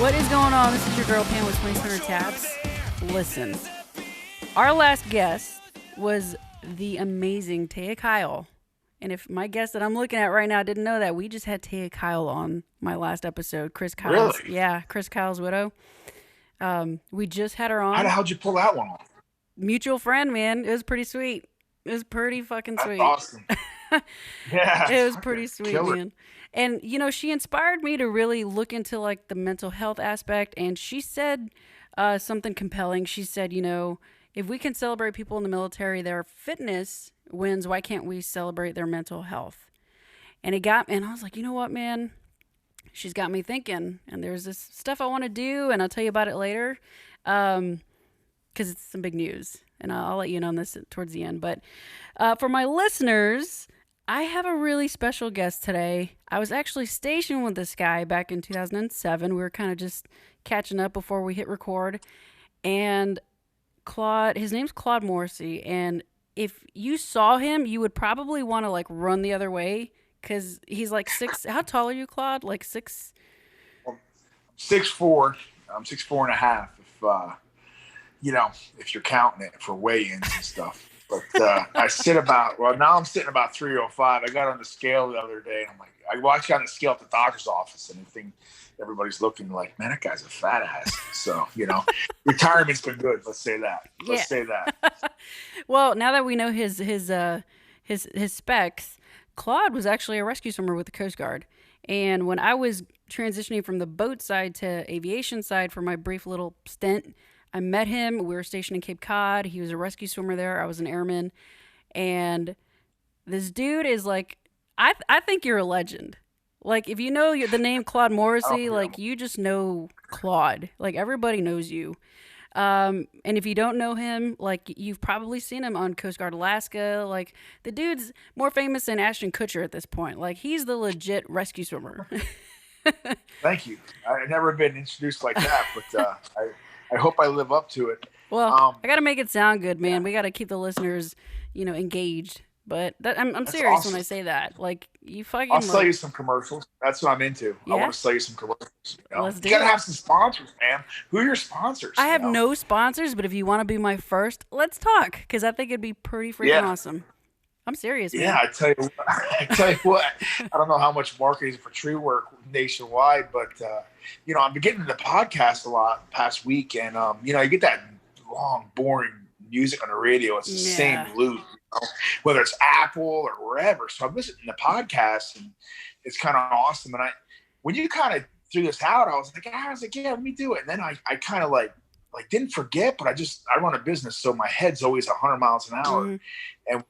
What is going on? This is your girl Pam with 20 Taps. Listen, our last guest was the amazing Taya Kyle. And if my guest that I'm looking at right now didn't know that, we just had Taya Kyle on my last episode. Chris Kyle's, Really? yeah, Chris Kyle's widow. We just had her How the on. hell'd you pull that one off? Mutual friend, man. It was pretty sweet. It was pretty fucking That's sweet. awesome. Yeah, It was fucking pretty sweet, killer. man. And, you know, she inspired me to really look into like the mental health aspect. And she said something compelling. She said, you know, if we can celebrate people in the military, their fitness wins, why can't we celebrate their mental health? And and I was like, you know what, man? She's got me thinking. And there's this stuff I want to do, and I'll tell you about it later. Because it's some big news. And I'll let you know on this towards the end. But for my listeners, I have a really special guest today. I was actually stationed with this guy back in 2007. We were kind of just catching up before we hit record. And Claude, his name's Claude Morrissey. And if you saw him, you would probably want to like run the other way because he's like six. How tall are you, Claude? Like six? I'm 6'4". I'm 6'4.5". If you're counting it for weigh-ins and stuff. But now I'm sitting about 305. I got on the scale the other day, and I'm like, I watched on the scale at the doctor's office, and everybody's looking like, man, that guy's a fat ass. So, retirement's been good. Let's say that. Let's say that. Well, now that we know his specs, Claude was actually a rescue swimmer with the Coast Guard. And when I was transitioning from the boat side to aviation side for my brief little stint, I met him. We were stationed in Cape Cod. He was a rescue swimmer there. I was an airman. And this dude is like, I think you're a legend. Like, if you know the name Claude Morrissey, like, you just know Claude. Like, everybody knows you. And if you don't know him, like, you've probably seen him on Coast Guard Alaska. Like, the dude's more famous than Ashton Kutcher at this point. Like, he's the legit rescue swimmer. Thank you. I've never been introduced like that, but I hope I live up to it. Well, I got to make it sound good, man. Yeah. We got to keep the listeners, engaged. But I'm serious awesome. when I say that. Like, you fucking. I'll sell you some commercials. That's what I'm into. Yeah? I want to sell you some commercials. Let's do you gotta it. have some sponsors, man. Who are your sponsors? I have no sponsors, but if you want to be my first, let's talk. Because I think it'd be pretty freaking awesome. I'm serious, man. Yeah, I tell you what. I don't know how much marketing for tree work nationwide, but I've been getting into the podcast a lot past week, and you get that long, boring music on the radio. It's the same loop, whether it's Apple or wherever. So I'm listening to podcasts, and it's kind of awesome. And when you kind of threw this out, I was like, yeah, let me do it. And then I kind of like didn't forget, but I run a business, so my head's always 100 miles an hour, and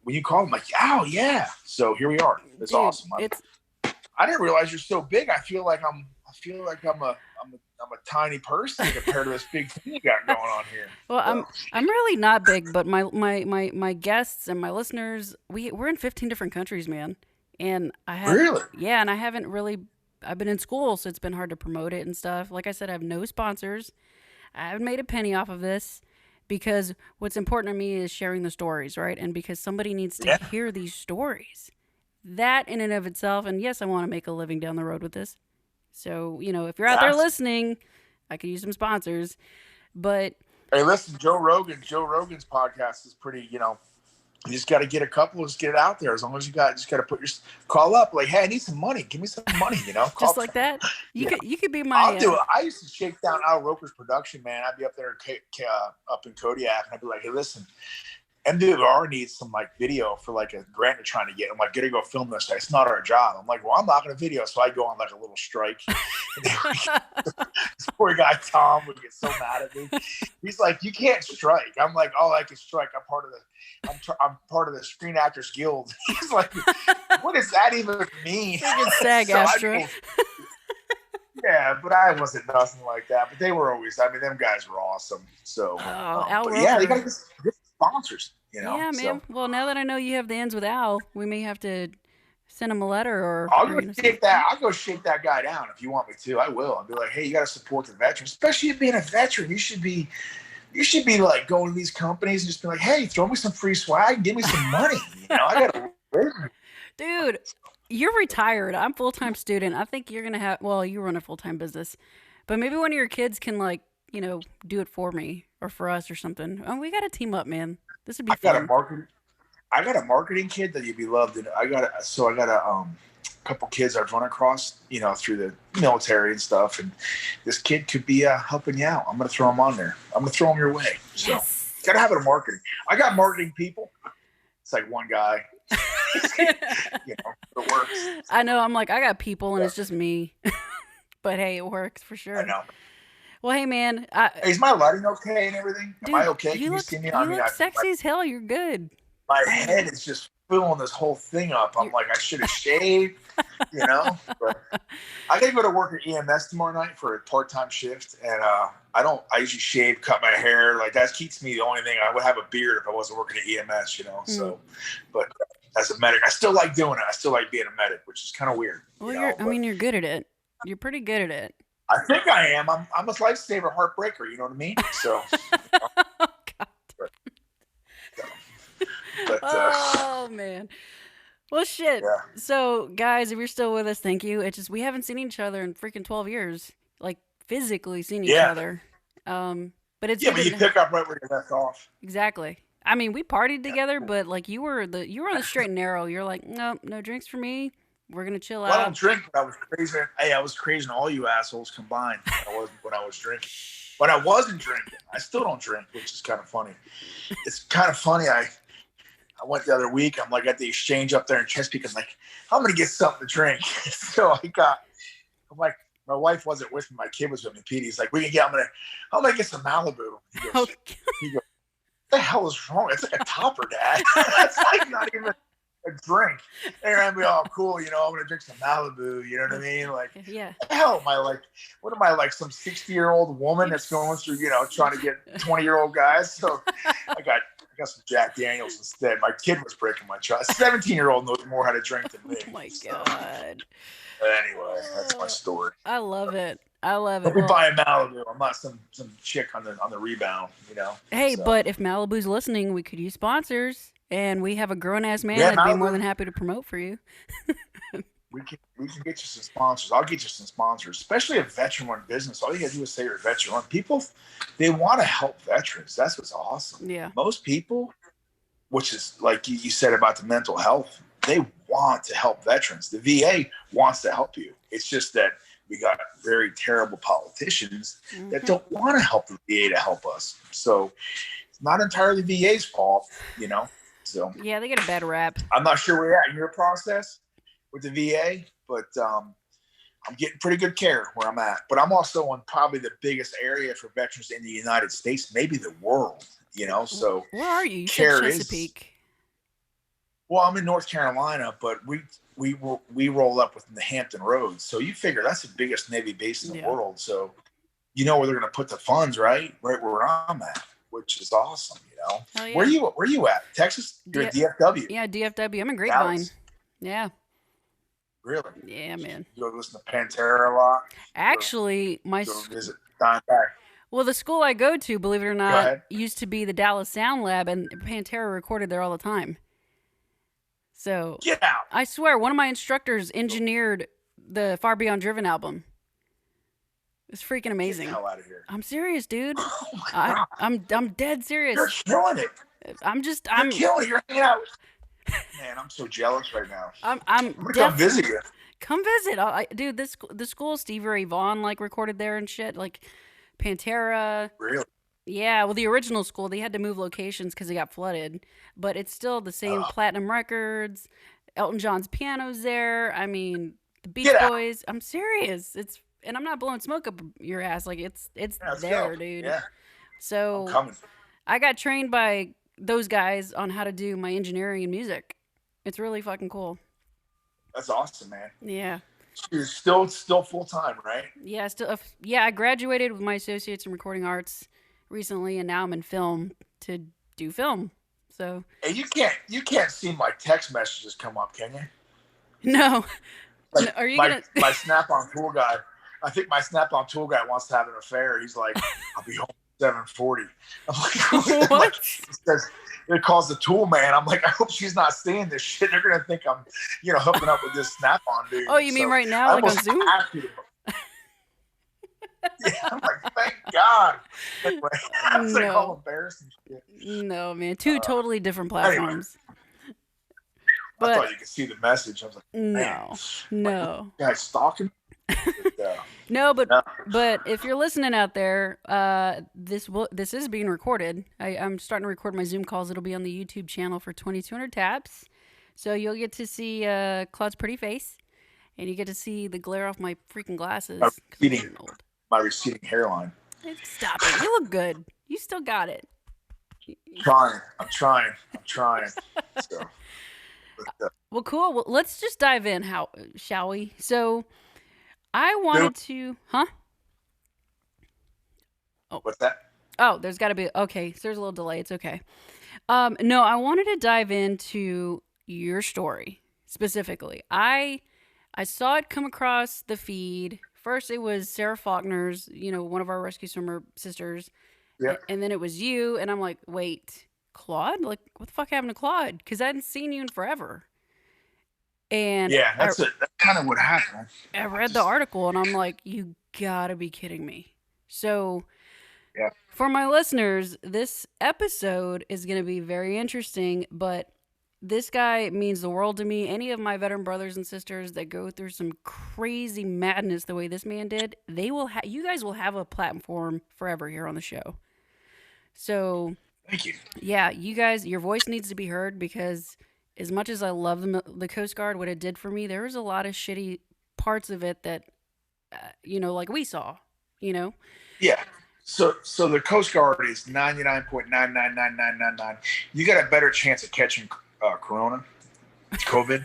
when you call them, like, oh yeah, so here we are. It's awesome. I didn't realize you're so big. I feel like I'm a tiny person compared to this big thing you got going on here. Well, I'm really not big, but my guests and my listeners, we're in 15 different countries, man. And and I haven't really. I've been in school, so it's been hard to promote it and stuff. Like I said, I have no sponsors. I haven't made a penny off of this. Because what's important to me is sharing the stories, right? And because somebody needs to hear these stories. That in and of itself, and yes, I want to make a living down the road with this. So, if you're out there listening, I could use some sponsors. But hey, listen, Joe Rogan's podcast is pretty, you just got to get a couple, just get it out there. As long as you just got to put your call up, like, hey, I need some money. Give me some money, Just like that. You could be my. I'll do it. I used to shake down Al Roker's production, man. I'd be up there up in Kodiak, and I'd be like, hey, listen, MWR needs some like video for like a grant they're trying to get. I'm like, gotta go film this. It's not our job. I'm like, well, I'm not gonna video, so I go on like a little strike. This poor guy Tom would get so mad at me. He's like, you can't strike. I'm like, oh, I can strike. I'm part of the Screen Actors Guild. He's like, what does that even mean? SAG-AFTRA. Yeah, but I wasn't nothing like that. But they were always. I mean, them guys were awesome. So, Al Roker. Yeah, they got get sponsors. Yeah, man. So. Well, now that I know you have the ends with Al, we may have to send him a letter or. I'll go shake that guy down if you want me to. I will. I'll be like, hey, you got to support the veterans, especially being a veteran. You should be like going to these companies and just be like, hey, throw me some free swag, give me some money. I got to. Dude, you're retired. I'm full-time student. I think you're gonna have. Well, you run a full-time business, But maybe one of your kids can like, do it for me or for us or something. Oh, we got to team up, man. This would be I got a fun. marketing. I got a marketing kid that you'd be loved. And I got a couple kids I've run across, through the military and stuff. And this kid could be helping you out. I'm gonna throw him on there. I'm gonna throw him your way. So Yes. gotta have it a marketing. I got marketing people. It's like one guy. It works. I know. I'm like, I got people and Yeah. it's just me. But hey, it works for sure. I know. Well, hey, man. Is my lighting okay and everything? Dude, Am I okay? Can you you look, see me? you look sexy as hell. You're good. My head is just filling this whole thing up. I'm like, I should have shaved, But I gotta go to work at EMS tomorrow night for a part-time shift, and I usually shave, cut my hair. Like that keeps me the only thing. I would have a beard if I wasn't working at EMS, So, but as a medic, I still like doing it. I still like being a medic, which is kind of weird. Well, you're good at it. You're pretty good at it. I think I am. I'm a lifesaver, heartbreaker. You know what I mean? So. Oh, God. But, oh man. Well, shit. Yeah. So, guys, if you're still with us, thank you. It's just we haven't seen each other in freaking 12 years, like physically seen each other. But it's but you pick up right where you left off. Exactly. I mean, we partied together, but like you were on the straight and narrow. You're like, no drinks for me. We're gonna chill out. I don't drink, but I was crazy. Hey, I was crazy all you assholes combined. When I was drinking. When I wasn't drinking, I still don't drink, which is kind of funny. It's kind of funny. I went the other week. I'm like at the exchange up there in Chesapeake. I'm like, I'm gonna get something to drink. So I'm like, my wife wasn't with me. My kid was with me. Petey's like, I'm gonna get some Malibu. He goes, what the hell is wrong? It's like a topper, Dad. It's like not even a drink. And I'm like, oh, cool. I'm gonna drink some Malibu. You know what I mean? Like, yeah. What the hell am I like? What am I like? Some 60-year-old woman that's going through, trying to get 20-year-old guys. So I got some Jack Daniels instead. My kid was breaking my trust. 17-year-old knows more how to drink than me. Oh my God. But anyway, that's my story. I love it. Don't be buying Malibu. I'm not some chick on the rebound, Hey, so. But if Malibu's listening, we could use sponsors, and we have a grown-ass man that'd be more than happy to promote for you. We can get you some sponsors. I'll get you some sponsors, especially a veteran-run business. All you gotta do is say you're a veteran. People, they want to help veterans. That's what's awesome. Yeah. Most people, which is like you said about the mental health, they want to help veterans. The VA wants to help you. It's just that we got very terrible politicians that don't want to help the VA to help us. So it's not entirely VA's fault, So yeah, they get a bad rap. I'm not sure where you're at in your process with the VA, but I'm getting pretty good care where I'm at. But I'm also on probably the biggest area for veterans in the United States, maybe the world. So where are you? You said Chesapeake. Well, I'm in North Carolina, but we roll up within the Hampton Roads. So you figure that's the biggest Navy base in the world. So where they're going to put the funds, right where I'm at, which is awesome. Hell yeah. Where you at? Texas? You're at DFW. Yeah, DFW. I'm in Grapevine. Dallas. Yeah. Really? Yeah, man. You go listen to Pantera a lot? Actually, go visit Dimebag. Well, the school I go to, believe it or not, used to be the Dallas Sound Lab, and Pantera recorded there all the time. So get out! I swear, one of my instructors engineered the Far Beyond Driven album. It's freaking amazing. Get the hell out of here! I'm serious, dude. Oh my God. I'm dead serious. You're killing it. I'm killing it. You're hanging out. Man, I'm so jealous right now. I'm gonna come visit you. Come visit, dude. The school Stevie Ray Vaughan recorded there and shit, like Pantera. Really? Yeah. Well, the original school they had to move locations because it got flooded, but it's still the same platinum records. Elton John's piano's there. I mean, the Beach Boys. I'm serious. And I'm not blowing smoke up your ass. Like it's there, dude. Yeah. So I'm coming. I got trained by those guys on how to do my engineering and music. It's really fucking cool. That's awesome, man. Yeah. You're still full time, right? Yeah, I graduated with my associates in recording arts recently, and now I'm in film to do film. So. Hey, you can't see my text messages come up, can you? No. Are you my Snap-on tool guy? I think my Snap-on tool guy wants to have an affair. He's like, I'll be home at 7:40. I'm like, what? It calls the tool man. I'm like, I hope she's not seeing this shit. They're gonna think I'm, hooking up with this Snap-on dude. Oh, you mean right now, like on Zoom? Yeah, I'm like, thank God. Anyway, that's like all No, embarrassing shit. no, man. Two totally different Anyway, platforms. I thought But you could see the message. I was like, man, no, like, this no. guy's stalking me. But, No, yeah. but if you're listening out there, this is being recorded. I'm starting to record my Zoom calls. It'll be on the YouTube channel for 2,200 taps, so you'll get to see Claude's pretty face, and you get to see the glare off my freaking My glasses because I'm receding, getting old. my receding hairline. Stop it! You look good. You still got it. I'm trying. So, but, Well, cool. Well, let's just dive in. How shall we? So I dude, wanted to, huh? Oh, what's that? oh, there's got to be okay. So there's a little delay. It's okay. No, I wanted to dive into your story specifically. I saw it come across the feed. First, it was Sarah Faulkner's, one of our rescue swimmer sisters, Yeah, and then it was you. And I'm like, wait, Claude? Like, what the fuck happened to Claude? Because I hadn't seen you in forever. And yeah. That's kind of what happened. I I read the just, article, and I'm like, you gotta be kidding me. So yeah, for my listeners, this episode is going to be very interesting, but this guy means the world to me. Any of my veteran brothers and sisters that go through some crazy madness the way this man did, you guys will have a platform forever here on the show. So, thank you. yeah, you guys, your voice needs to be heard because as much as I love the Coast Guard, what it did for me, there was a lot of shitty parts of it that, like we saw, you know? Yeah. So the Coast Guard is 99.99999. You got a better chance of catching Corona, COVID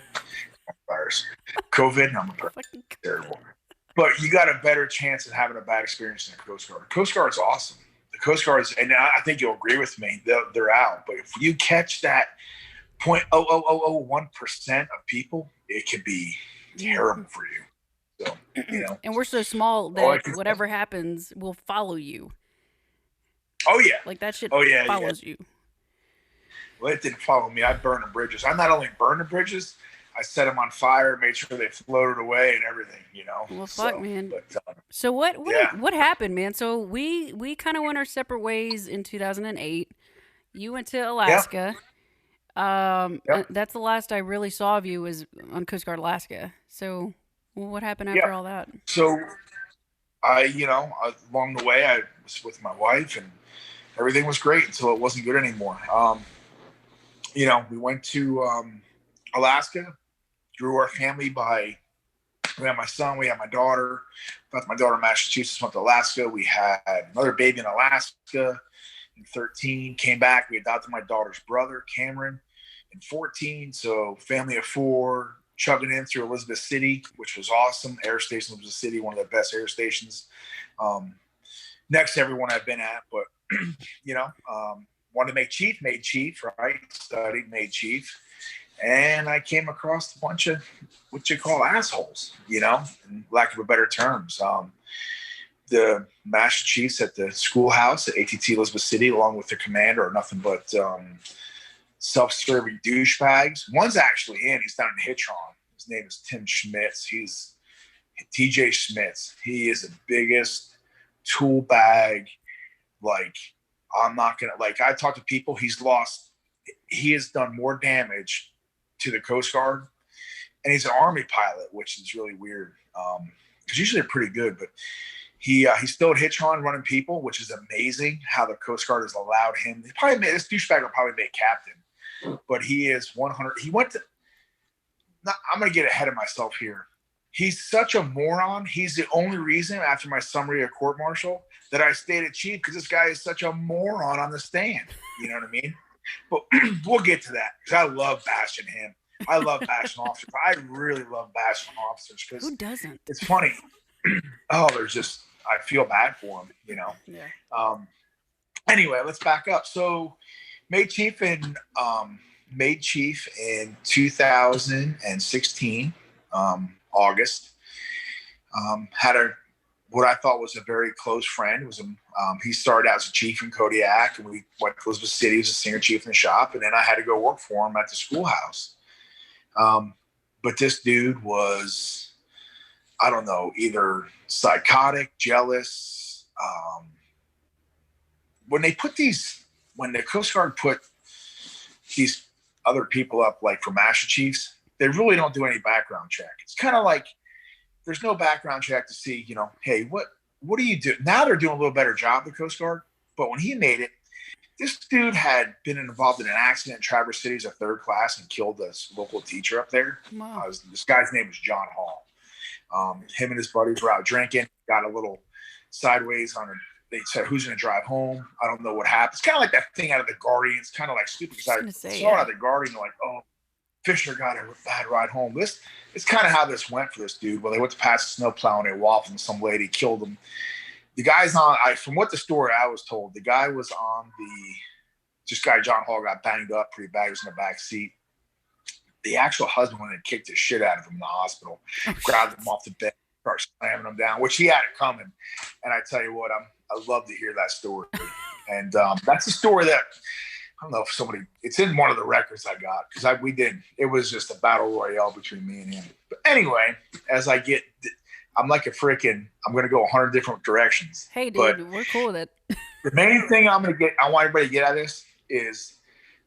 virus, COVID. I'm a terrible, but you got a better chance of having a bad experience in the Coast Guard. The Coast Guard's awesome. The Coast Guard is, and I think you'll agree with me. They're out, but if you catch that 0.00001% of people, it could be terrible for you. So And we're so small all I that can say. whatever happens will follow you. Oh yeah, Like that shit oh yeah, yeah. follows you. Well, it didn't follow me. I burned the bridges. I not only burned the bridges, I set them on fire, made sure they floated away and everything, Well, fuck, So, man. but So yeah, what happened, man? So we kind of went our separate ways in 2008. You went to yeah, Alaska. yep, That's the last I really saw of you was on Coast Guard Alaska. So what happened yeah. after all that? So along the way, I was with my wife and everything was great until it wasn't good anymore. We went to Alaska, grew our family by. We had my son, we had my daughter. Got my daughter in Massachusetts, went to Alaska. We had another baby in Alaska in 13. Came back. We adopted my daughter's brother, Cameron, in 14. So family of four, chugging in through Elizabeth City, which was awesome. Air Station Elizabeth City, one of the best air stations. Next to everyone I've been at, but wanted to make chief, made chief, right? Studied, made chief. And I came across a bunch of what you call assholes, in lack of a better terms. The Master Chiefs at the schoolhouse at ATT Elizabeth City, along with the commander, are nothing but self-serving douchebags. One's actually in. He's down in Hitron. His name is Tim Schmitz. He's TJ Schmitz. He is the biggest tool bag. Like, I'm not going to, like, I talk to people. He has done more damage to the Coast Guard, and he's an Army pilot, which is really weird. Because usually they're pretty good, but he's still at Hitron running people, which is amazing. How the Coast Guard has allowed him. This douchebag will probably make captain, but he is 100. He went to. I'm going to get ahead of myself here. He's such a moron. He's the only reason after my summary of court martial that I stayed at chief, because this guy is such a moron on the stand. You know what I mean? But we'll get to that because I love bashing him. I love bashing officers. I really love bashing officers because Who doesn't? it's funny. I feel bad for him, Yeah. Anyway, let's back up. So made chief in 2016, August. Had what I thought was a very close friend. He started out as a chief in Kodiak, and we went to Elizabeth City as a senior chief in the shop, and then I had to go work for him at the schoolhouse. But this dude was I don't know, either psychotic, jealous. When they put these, when the Coast Guard put these other people up, like for Master Chiefs, they really don't do any background check. It's kind of like there's no background check to see, hey, what do you do? Now they're doing a little better job, the Coast Guard. But when he made it, this dude had been involved in an accident in Traverse City as a third class and killed this local teacher up there. Wow. This guy's name was John Hall. Him and his buddies were out drinking, got a little sideways on her. They said, who's going to drive home? I don't know what happened. It's kind of like that thing out of The Guardian. It's kind of like stupid because I saw it out of The Guardian, like, oh, Fisher got a bad ride home. It's kind of how this went for this dude. Well, they went to pass the snow plow and they waffled some lady, killed him. The guy's from what the story I was told, the guy was John Hall got banged up pretty bad. He was in the back seat. The actual husband went and kicked the shit out of him in the hospital, grabbed him off the bed, started slamming him down, which he had it coming. And I tell you what, I love to hear that story. And that's a story that, I don't know if it's in one of the records I got, because it was just a battle royale between me and him. But anyway, I'm like I'm going to go 100 different directions. Hey, dude, we're cool with it. The main thing I want everybody to get out of this is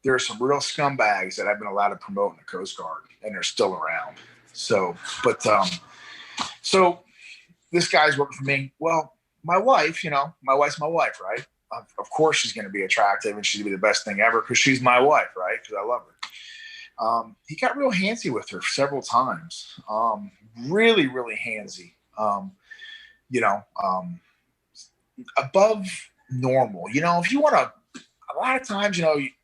there are some real scumbags that I've been allowed to promote in the Coast Guard, and they're still around. So this guy's working for me. Well, my wife, my wife's my wife, right? Of course she's going to be attractive and she's going to be the best thing ever because she's my wife, right? Because I love her. He got real handsy with her several times. Really, really handsy. Above normal. If you want a lot of times,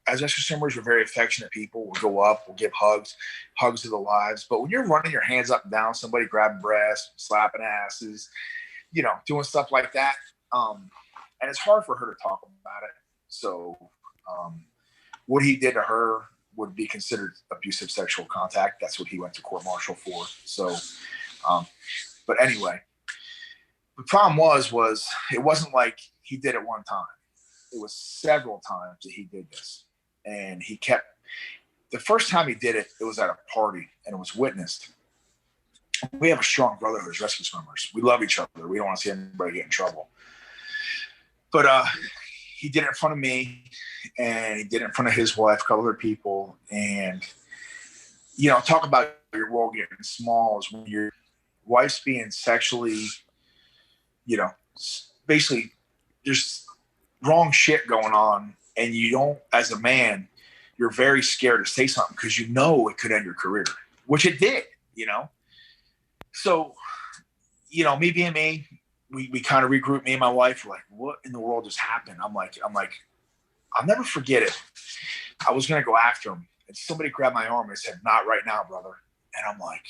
as us consumers, we're very affectionate people. We'll go up, we'll give hugs to the lives. But when you're running your hands up and down, somebody grabbing breasts, slapping asses, doing stuff like that, and it's hard for her to talk about it. So what he did to her would be considered abusive sexual contact. That's what he went to court-martial for. So, but anyway, the problem was it wasn't like he did it one time. It was several times that he did this. And the first time he did it, it was at a party and it was witnessed. We have a strong brotherhood as rescue swimmers. We love each other. We don't want to see anybody get in trouble. But he did it in front of me, and he did it in front of his wife, a couple other people. And, talk about your world getting small is when your wife's being sexually, basically there's wrong shit going on. And you don't, as a man, you're very scared to say something because it could end your career, which it did, So, me being me, we kind of regrouped, me and my wife. We're like, what in the world just happened? I'm like, I'll never forget it. I was going to go after him, and somebody grabbed my arm and said, not right now, brother. And I'm like,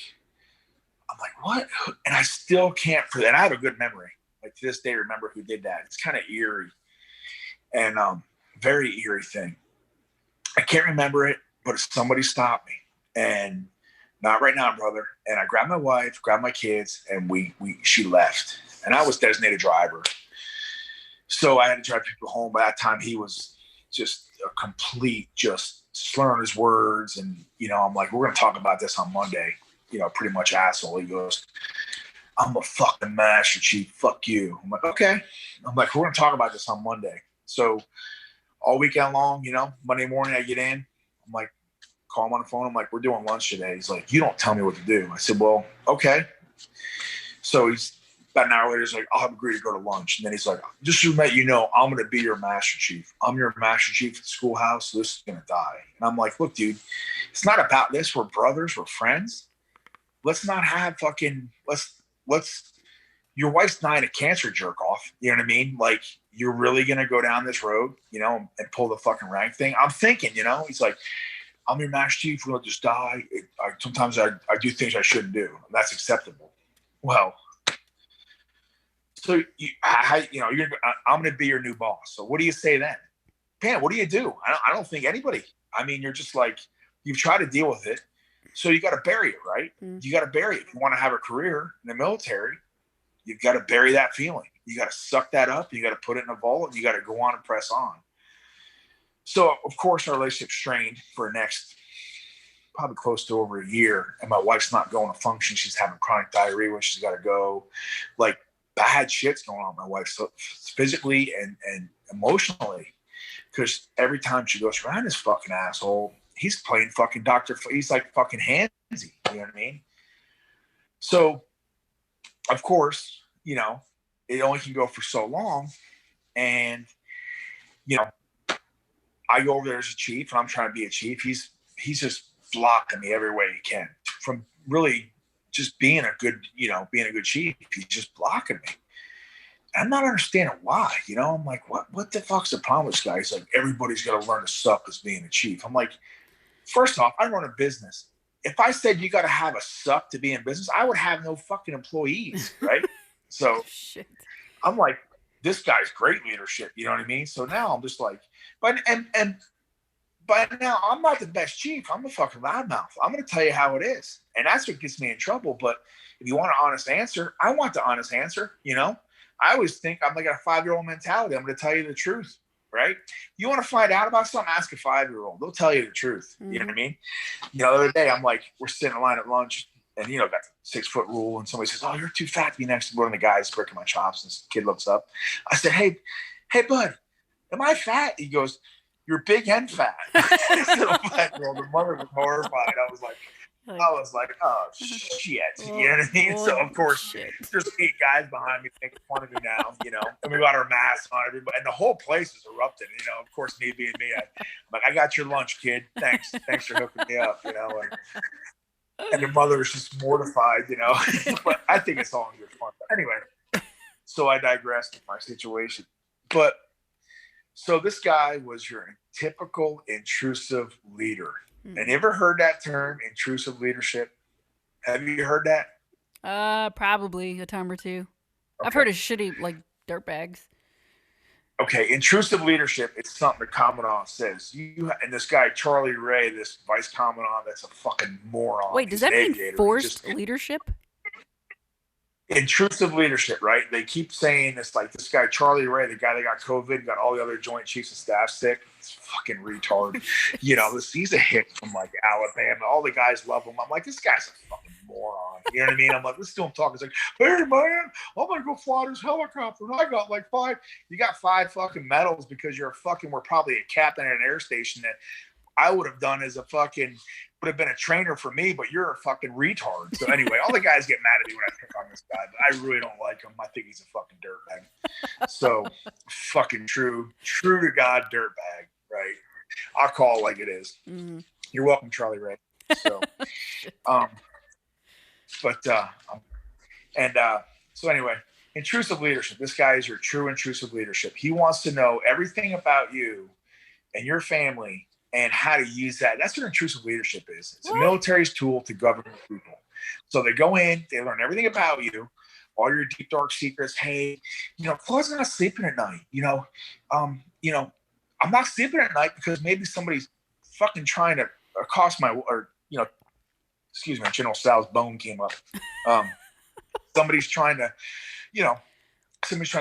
what? And I still can't, and I have a good memory. Like to this day, remember who did that. It's kind of eerie and very eerie thing. I can't remember it, but somebody stopped me and not right now, brother. And I grabbed my wife, grabbed my kids, and she left. And I was designated driver. So I had to drive people home. By that time, he was just a complete, just slurring his words. And, I'm like, we're going to talk about this on Monday. Pretty much asshole. He goes, I'm a fucking Master Chief. Fuck you. I'm like, okay. I'm like, we're going to talk about this on Monday. So all weekend long, Monday morning I get in. I'm like, call him on the phone. I'm like, we're doing lunch today. He's like, you don't tell me what to do. I said, well, okay. So he's about an hour later, he's like, I'll agree to go to lunch. And then he's like, just to let you know, I'm going to be your Master Chief. I'm your Master Chief at the schoolhouse. So this is going to die. And I'm like, look, dude, it's not about this. We're brothers. We're friends. Let's not have let's your wife's dying of cancer, jerk off. You know what I mean? Like, you're really going to go down this road, and pull the fucking rank thing? I'm thinking, he's like, I'm your Master Chief. We'll just die. Sometimes I do things I shouldn't do. And that's acceptable. Well, so I'm going to be your new boss. So what do you say then? Man, what do you do? I don't think anybody. I mean, you're just like, you've tried to deal with it. So you got to bury it, right? Mm. You got to bury it. If you want to have a career in the military, you've got to bury that feeling. You got to suck that up. You got to put it in a vault, and you got to go on and press on. So, of course, our relationship strained for the next probably close to over a year, and my wife's not going to function. She's having chronic diarrhea when she's got to go. Like, bad shit's going on with my wife, so physically and emotionally, because every time she goes around this fucking asshole, he's playing fucking doctor. He's like fucking handsy. You know what I mean? So, of course, you know, it only can go for so long. And, you know, I go over there as a chief, and I'm trying to be a chief. He's just blocking me every way he can from really just being a good chief. He's just blocking me. I'm not understanding why, you know. I'm like, what the fuck's the problem with this guy? He's like, everybody's got to learn to suck as being a chief. I'm like, first off, I run a business. If I said you got to have a suck to be in business, I would have no fucking employees, right? So Shit. I'm like, this guy's great leadership, you know what I mean? So now I'm just like, but now I'm not the best chief. I'm a fucking loudmouth. I'm going to tell you how it is, and that's what gets me in trouble. But if you want an honest answer, I want the honest answer, you know. I always think I'm like a 5-year-old mentality. I'm going to tell you the truth, right? You want to find out about something, ask a 5-year-old. They'll tell you the truth. Mm-hmm. You know what I mean? You know, the other day, I'm like, we're sitting in line at lunch, and, you know, got the 6-foot rule, and somebody says, oh, you're too fat to be next to one of the guys breaking my chops. And this kid looks up. I said, hey, bud, am I fat? He goes, you're big and fat. The mother was horrified. I was like, oh, shit. You know what I mean? So, of course, there's 8 guys behind me making fun of me now, you know, and we got our masks on, everybody, and the whole place is erupting, you know. Of course, me being me, I'm like, I got your lunch, kid. Thanks for hooking me up, you know. And the mother is just mortified, you know. But I think it's all in good fun. But anyway, so I digressed in my situation. But so this guy was your typical intrusive leader. And you ever heard that term, intrusive leadership? Have you heard that? Probably a time or two. Okay. I've heard of shitty, like, dirtbags. Okay, intrusive leadership is something the commandant says. And this guy, Charlie Ray, this vice commandant, that's a fucking moron. Wait, does that mean forced leadership? Intrusive leadership, right? They keep saying this, like this guy, Charlie Ray, the guy that got COVID, got all the other Joint Chiefs of Staff sick. It's fucking retard. You know, he's a hick from like Alabama. All the guys love him. I'm like, this guy's a fucking moron. You know what I mean? I'm like, listen to him talk. He's like, hey man, I'm gonna go fly this helicopter. And I got like 5. You got 5 fucking medals because you're we're probably a captain at an air station that I would have done as would have been a trainer for me, but you're a fucking retard. So anyway, all the guys get mad at me when I pick on this guy, but I really don't like him. I think he's a fucking dirtbag. So fucking true to God dirtbag, right? I'll call it like it is. Mm-hmm. You're welcome, Charlie Ray. So, so anyway, intrusive leadership. This guy is your true intrusive leadership. He wants to know everything about you and your family and how to use that. That's what intrusive leadership is. It's a military's tool to govern people. So they go in, they learn everything about you, all your deep, dark secrets. Hey, you know, Claude's not sleeping at night. I'm not sleeping at night because maybe somebody's fucking trying to accost General Sal's bone came up. Somebody's trying to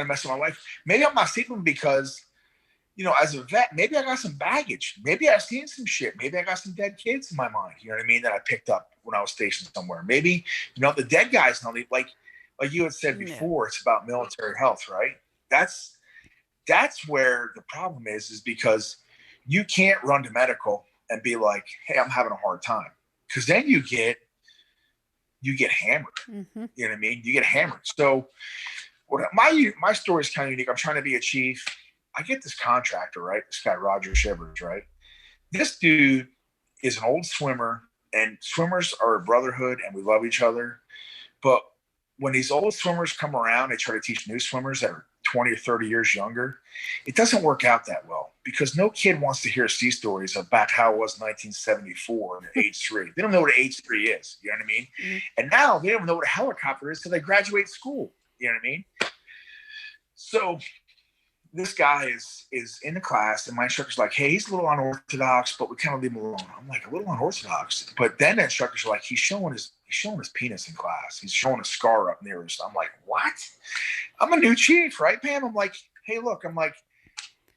mess with my life. Maybe I'm not sleeping because, you know, as a vet, maybe I got some baggage. Maybe I've seen some shit. Maybe I got some dead kids in my mind. You know what I mean? That I picked up when I was stationed somewhere. Maybe, you know, the dead guys know, like you had said before, it's about military health, right? That's where the problem is because you can't run to medical and be like, hey, I'm having a hard time. Because then you get hammered. Mm-hmm. You know what I mean? You get hammered. So my story is kind of unique. I'm trying to be a chief. I get this contractor, right? This guy, Roger Shivers, right? This dude is an old swimmer, and swimmers are a brotherhood, and we love each other. But when these old swimmers come around, they try to teach new swimmers that are 20 or 30 years younger. It doesn't work out that well because no kid wants to hear sea stories about how it was in 1974 in H3. They don't know what an H3 is. You know what I mean? Mm-hmm. And now they don't know what a helicopter is until they graduate school. You know what I mean? So this guy is in the class, and my instructor's like, hey, he's a little unorthodox, but we kind of leave him alone. I'm like, a little unorthodox? But then the instructors are like, he's showing his penis in class. He's showing a scar up near his. I'm like, what? I'm a new chief, right, Pam? I'm like, hey, look. I'm like,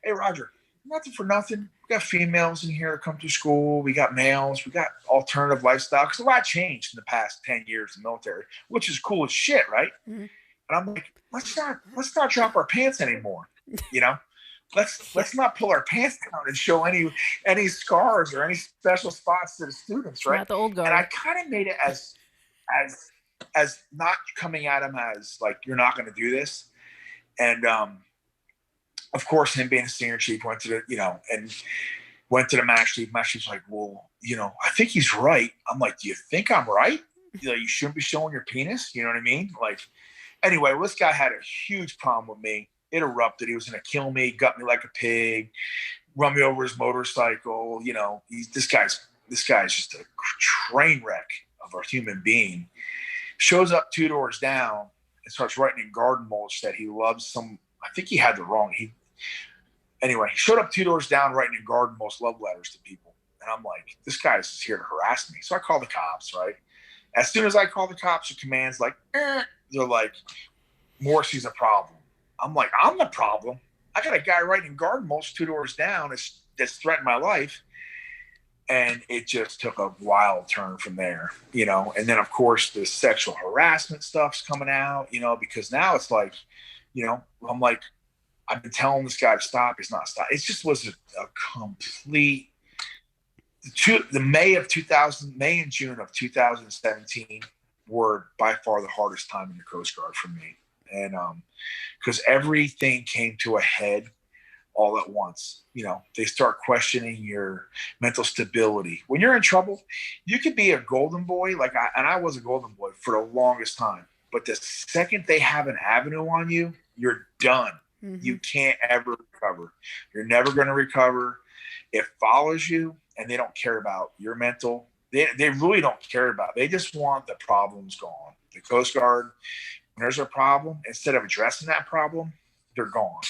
hey, Roger, nothing for nothing. We got females in here that come to school. We got males. We got alternative lifestyle. Because a lot changed in the past 10 years in the military, which is cool as shit, right? Mhm. And I'm like, let's not drop our pants anymore. You know, Yeah. let's not pull our pants down and show any scars or any special spots to the students, right? Not the old And I guard. kind of made it as as not coming at him as like you're not going to do this. And of course, him being a senior chief went to the and went to the master chief. Master chief's like, well, I think he's right. I'm like, do you think I'm right? You shouldn't be showing your penis. You know what I mean? Like, anyway, well, this guy had a huge problem with me. It erupted. He was going to kill me, gut me like a pig, run me over his motorcycle. This guy's just a train wreck of a human being. Shows up 2 doors down and starts writing in garden mulch that he loves some. I think he had the wrong. Anyway, he showed up 2 doors down writing in garden mulch love letters to people, and I'm like, this guy is here to harass me. So I call the cops. Right as soon as I call the cops, the command's like, they're like, Morrissey's a problem. I'm like, I'm the problem. I got a guy writing garden mulch 2 doors down that's threatened my life. And it just took a wild turn from there. And then, of course, the sexual harassment stuff's coming out, because now it's like, I'm like, I've been telling this guy to stop. He's not stopping. It just was a complete. The May and June of 2017 were by far the hardest time in the Coast Guard for me. And because everything came to a head all at once. They start questioning your mental stability. When you're in trouble, you could be a golden boy, and I was a golden boy for the longest time. But the second they have an avenue on you, you're done. Mm-hmm. You can't ever recover. You're never going to recover. It follows you, and they don't care about your mental. They really don't care about it. They just want the problems gone. The Coast Guard, when there's a problem, instead of addressing that problem, they're gone.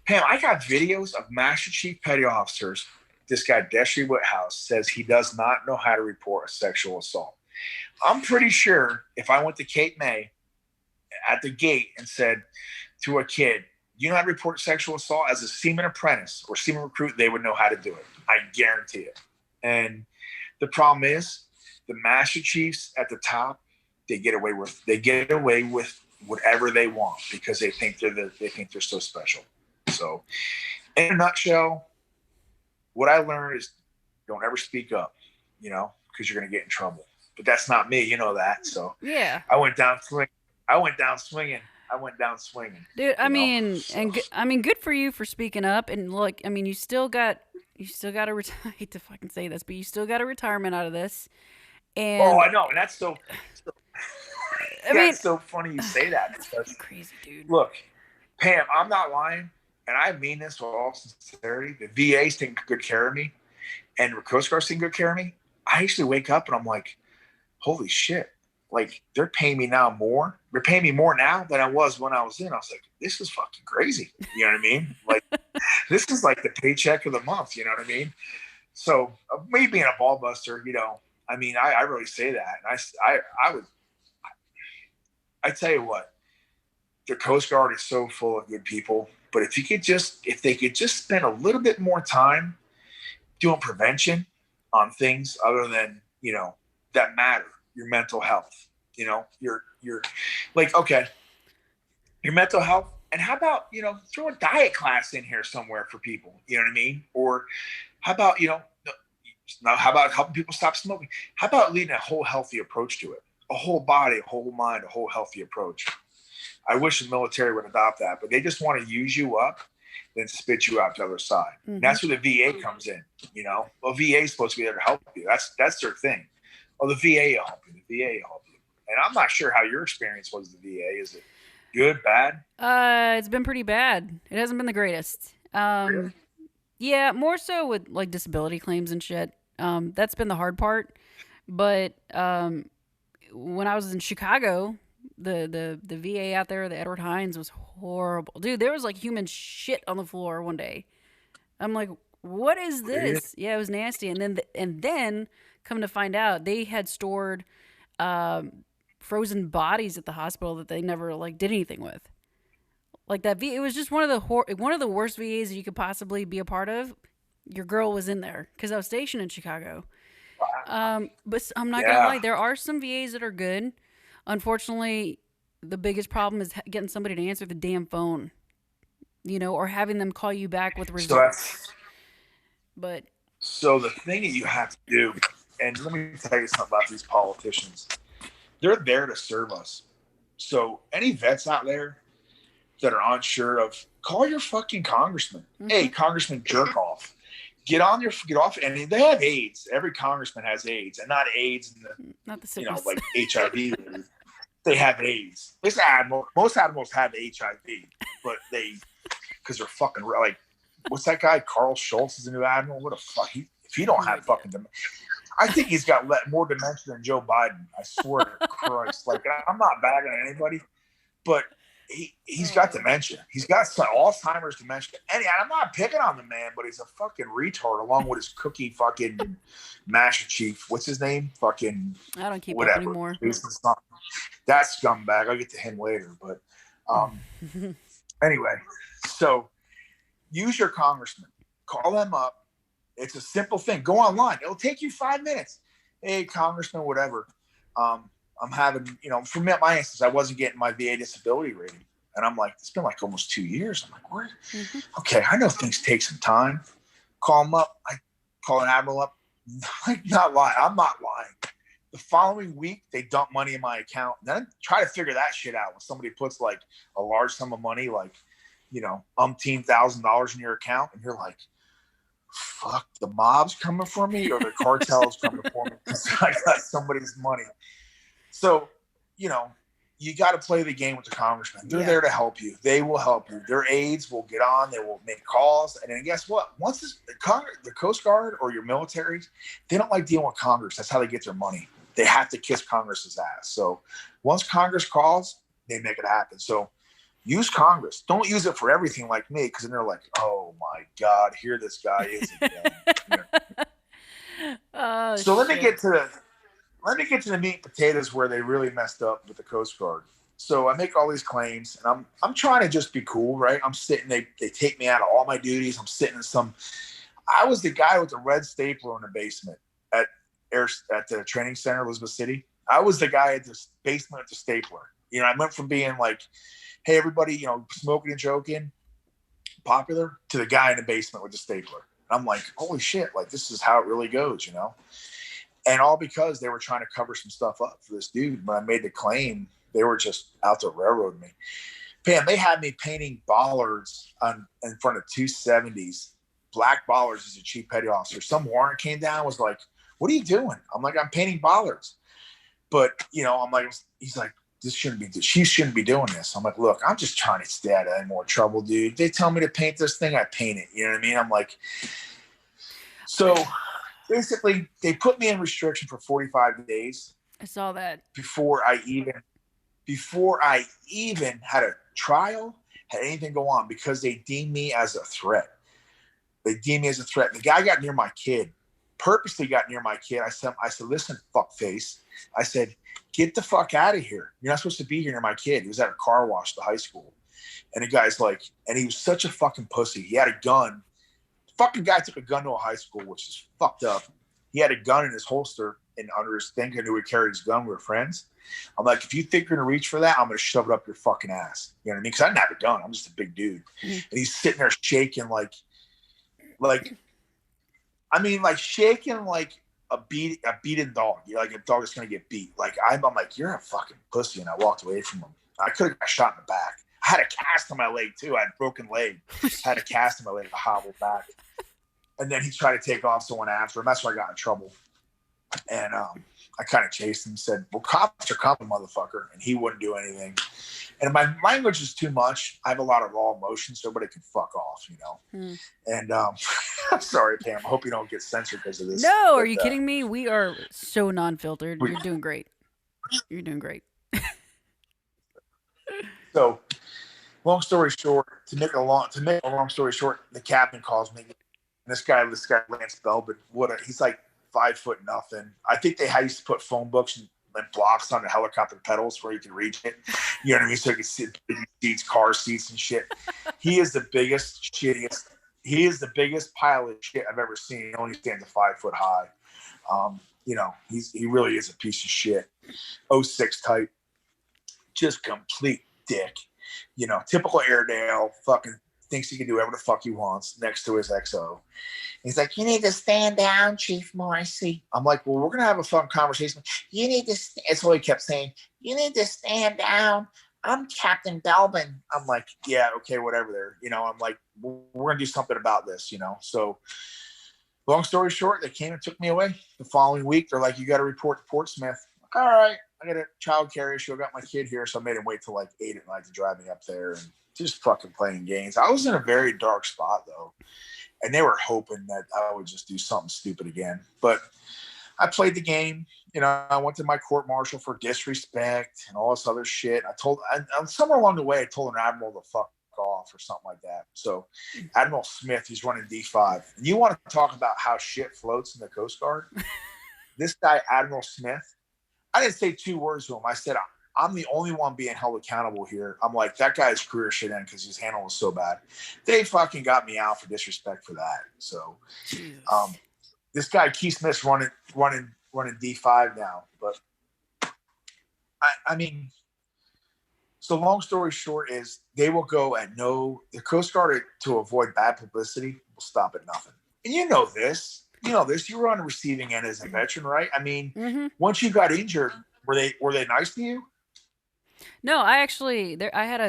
Pam, I got videos of Master Chief Petty Officers. This guy, Destry Whithouse, says he does not know how to report a sexual assault. I'm pretty sure if I went to Cape May at the gate and said to a kid, you know how to report sexual assault as a seaman apprentice or seaman recruit, they would know how to do it. I guarantee it. And the problem is the Master Chiefs at the top, they get away with whatever they want because they think they're so special. So, in a nutshell, what I learned is don't ever speak up, because you're going to get in trouble. But that's not me, you know that. So, Yeah. I went down swinging. Dude, I mean, good for you for speaking up. And look, I mean, you still got I hate to fucking say this, but you still got a retirement out of this. Oh, And I know, and that's I mean, so funny you say that it's because fucking crazy, dude. look, Pam, I'm not lying, and I mean this with all sincerity. The VA's taking good care of me, and the Coast Guard's taking good care of me. I actually wake up and I'm like, holy shit. Like, they're paying me now more. They're paying me more now than I was when I was in. I was like, this is fucking crazy. You know what I mean? Like, this is like the paycheck of the month. You know what I mean? So, me being a ball buster, I mean, I really say that. And I tell you what, the Coast Guard is so full of good people. But if they could just spend a little bit more time doing prevention on things other than, that matter, your mental health, your like, okay, your mental health. And how about, throw a diet class in here somewhere for people, you know what I mean? Or how about, now how about helping people stop smoking? How about leading a whole healthy approach to it? A whole body, a whole mind, a whole healthy approach. I wish the military would adopt that, but they just want to use you up, then spit you out the other side. Mm-hmm. And that's where the VA comes in. Well, VA is supposed to be there to help you. That's their thing. Well, the VA will help you. The VA will help you. And I'm not sure how your experience was with the VA. Is it good, bad? It's been pretty bad. It hasn't been the greatest. Really? Yeah, more so with like disability claims and shit. That's been the hard part. But when I was in Chicago, the VA out there, the Edward Hines, was horrible. Dude, there was like human shit on the floor one day. I'm like, what is this? Yeah, it was nasty. And then come to find out, they had stored frozen bodies at the hospital that they never like did anything with. Like that it was just one of the worst VAs you could possibly be a part of. Your girl was in there because I was stationed in Chicago. But I'm not gonna Yeah. lie, there are some VAs that are good. Unfortunately, the biggest problem is getting somebody to answer the damn phone, or having them call you back with So results. that's But so the thing that you have to do, and let me tell you something about these politicians. They're there to serve us. So any vets out there that are unsure of, call your fucking congressman. Hey, Congressman jerk off. Get off, and they have AIDS. Every congressman has AIDS, and not AIDS in the not the sickness. like HIV. They have AIDS. Most admirals have HIV, but because they're fucking like, what's that guy? Carl Schultz is a new admiral. What a fuck! If he don't have fucking dementia, I think he's got more dementia than Joe Biden. I swear to Christ. Like, I'm not bagging on anybody, but he's got dementia. He's got some Alzheimer's dementia. And I'm not picking on the man, but he's a fucking retard along with his cookie fucking master chief. What's his name? Fucking I don't keep whatever. up anymore. That scumbag. I'll get to him later. But anyway, so use your congressman. Call them up. It's a simple thing. Go online. It'll take you 5 minutes. Hey, congressman, whatever. I'm having, for me, my instance, I wasn't getting my VA disability rating. And I'm like, it's been like almost 2 years. I'm like, what? Okay, I know things take some time. Call them up. I call an admiral up. I'm not lying. The following week, they dump money in my account. And then try to figure that shit out when somebody puts like a large sum of money, like, umpteen $1,000 in your account. And you're like, fuck, the mob's coming for me or the cartel's coming for me because I got somebody's money. So, you got to play the game with the congressman. They're there to help you. They will help you. Their aides will get on. They will make calls. And then guess what? Once the Coast Guard or your military, they don't like dealing with Congress. That's how they get their money. They have to kiss Congress's ass. So once Congress calls, they make it happen. So use Congress. Don't use it for everything like me, because then they're like, oh, my God, here this guy is again. So let me get to the meat and potatoes where they really messed up with the Coast Guard. So I make all these claims, and I'm trying to just be cool, right? I'm sitting. They take me out of all my duties. I'm sitting in some. I was the guy with the red stapler in the basement at the training center, Elizabeth City. I was the guy at the basement with the stapler. I went from being like, hey, everybody, smoking and joking, popular, to the guy in the basement with the stapler. And I'm like, holy shit! Like, this is how it really goes, And all because they were trying to cover some stuff up for this dude. When I made the claim, they were just out to railroad me. Pam, they had me painting bollards in front of 270s. Black bollards as a chief petty officer. Some warrant came down, was like, what are you doing? I'm like, I'm painting bollards. But, I'm like, he's like, she shouldn't be doing this. I'm like, look, I'm just trying to stay out of any more trouble, dude. They tell me to paint this thing, I paint it. You know what I mean? I'm like, so basically, they put me in restriction for 45 days. I saw that. Before I even had a trial, had anything go on, because they deemed me as a threat. The guy got near my kid, purposely got near my kid. I said, listen, fuckface. I said, get the fuck out of here. You're not supposed to be here near my kid. He was at a car wash at the high school. And the guy's like, and he was such a fucking pussy. He had a gun. Fucking guy took a gun to a high school, which is fucked up. He had a gun in his holster and under his thing. I knew he carried his gun. We were friends. I'm like, if you think you're going to reach for that, I'm going to shove it up your fucking ass. You know what I mean? Because I didn't have a gun. I'm just a big dude. And he's sitting there shaking like shaking like a beaten dog. Like a dog that's going to get beat. Like, I'm like, you're a fucking pussy. And I walked away from him. I could have got shot in the back. I had a cast on my leg, too. I had a broken leg. I had a cast on my leg. I hobbled back. And then he tried to take off someone after him. That's where I got in trouble. And I kind of chased him and said, well, cops are coming, motherfucker. And he wouldn't do anything. And my language is too much. I have a lot of raw emotion, so everybody can fuck off, And I'm sorry, Pam. I hope you don't get censored because of this. No, are you kidding me? We are so non-filtered. You're doing great. You're doing great. So, long story short, to make a long story short, the captain calls me. And this guy, Lance Belbin, he's like 5 foot nothing. I think they used to put phone books like blocks on the helicopter pedals where you can reach it. You know what I mean? So you can sit in seats, car seats and shit. He is the biggest, shittiest. He is the biggest pile of shit I've ever seen. He only stands 5 foot high. You know, he really is a piece of shit. 06 type, just complete dick. You know, typical Airedale, fucking thinks he can do whatever the fuck he wants next to his XO. He's like, you need to stand down, Chief Morrissey. I'm like, well, we're going to have a fun conversation. You need to, that's all he kept saying. You need to stand down. I'm Captain Belbin. I'm like, yeah, okay, whatever there. You know, I'm like, we're going to do something about this, you know? So long story short, they came and took me away. The following week, they're like, you got to report to Portsmouth. All right, I got a child care issue. I got my kid here. So I made him wait till like 8 at night to drive me up there and just fucking playing games. I was in a very dark spot though. And they were hoping that I would just do something stupid again. But I played the game. You know, I went to my court martial for disrespect and all this other shit. Somewhere along the way, I told an admiral to fuck off or something like that. So Admiral Smith, he's running D5. And you want to talk about how shit floats in the Coast Guard? This guy, Admiral Smith, I didn't say 2 words to him. I said, I'm the only one being held accountable here. I'm like, that guy's career should end because his handle was so bad. They fucking got me out for disrespect for that. So, this guy Keith Smith's running D5 now. But I mean, so long story short is they will go at the Coast Guard to avoid bad publicity will stop at nothing. And you know this. You were on the receiving end as a veteran, right? I mean, once you got injured, were they nice to you? No, I had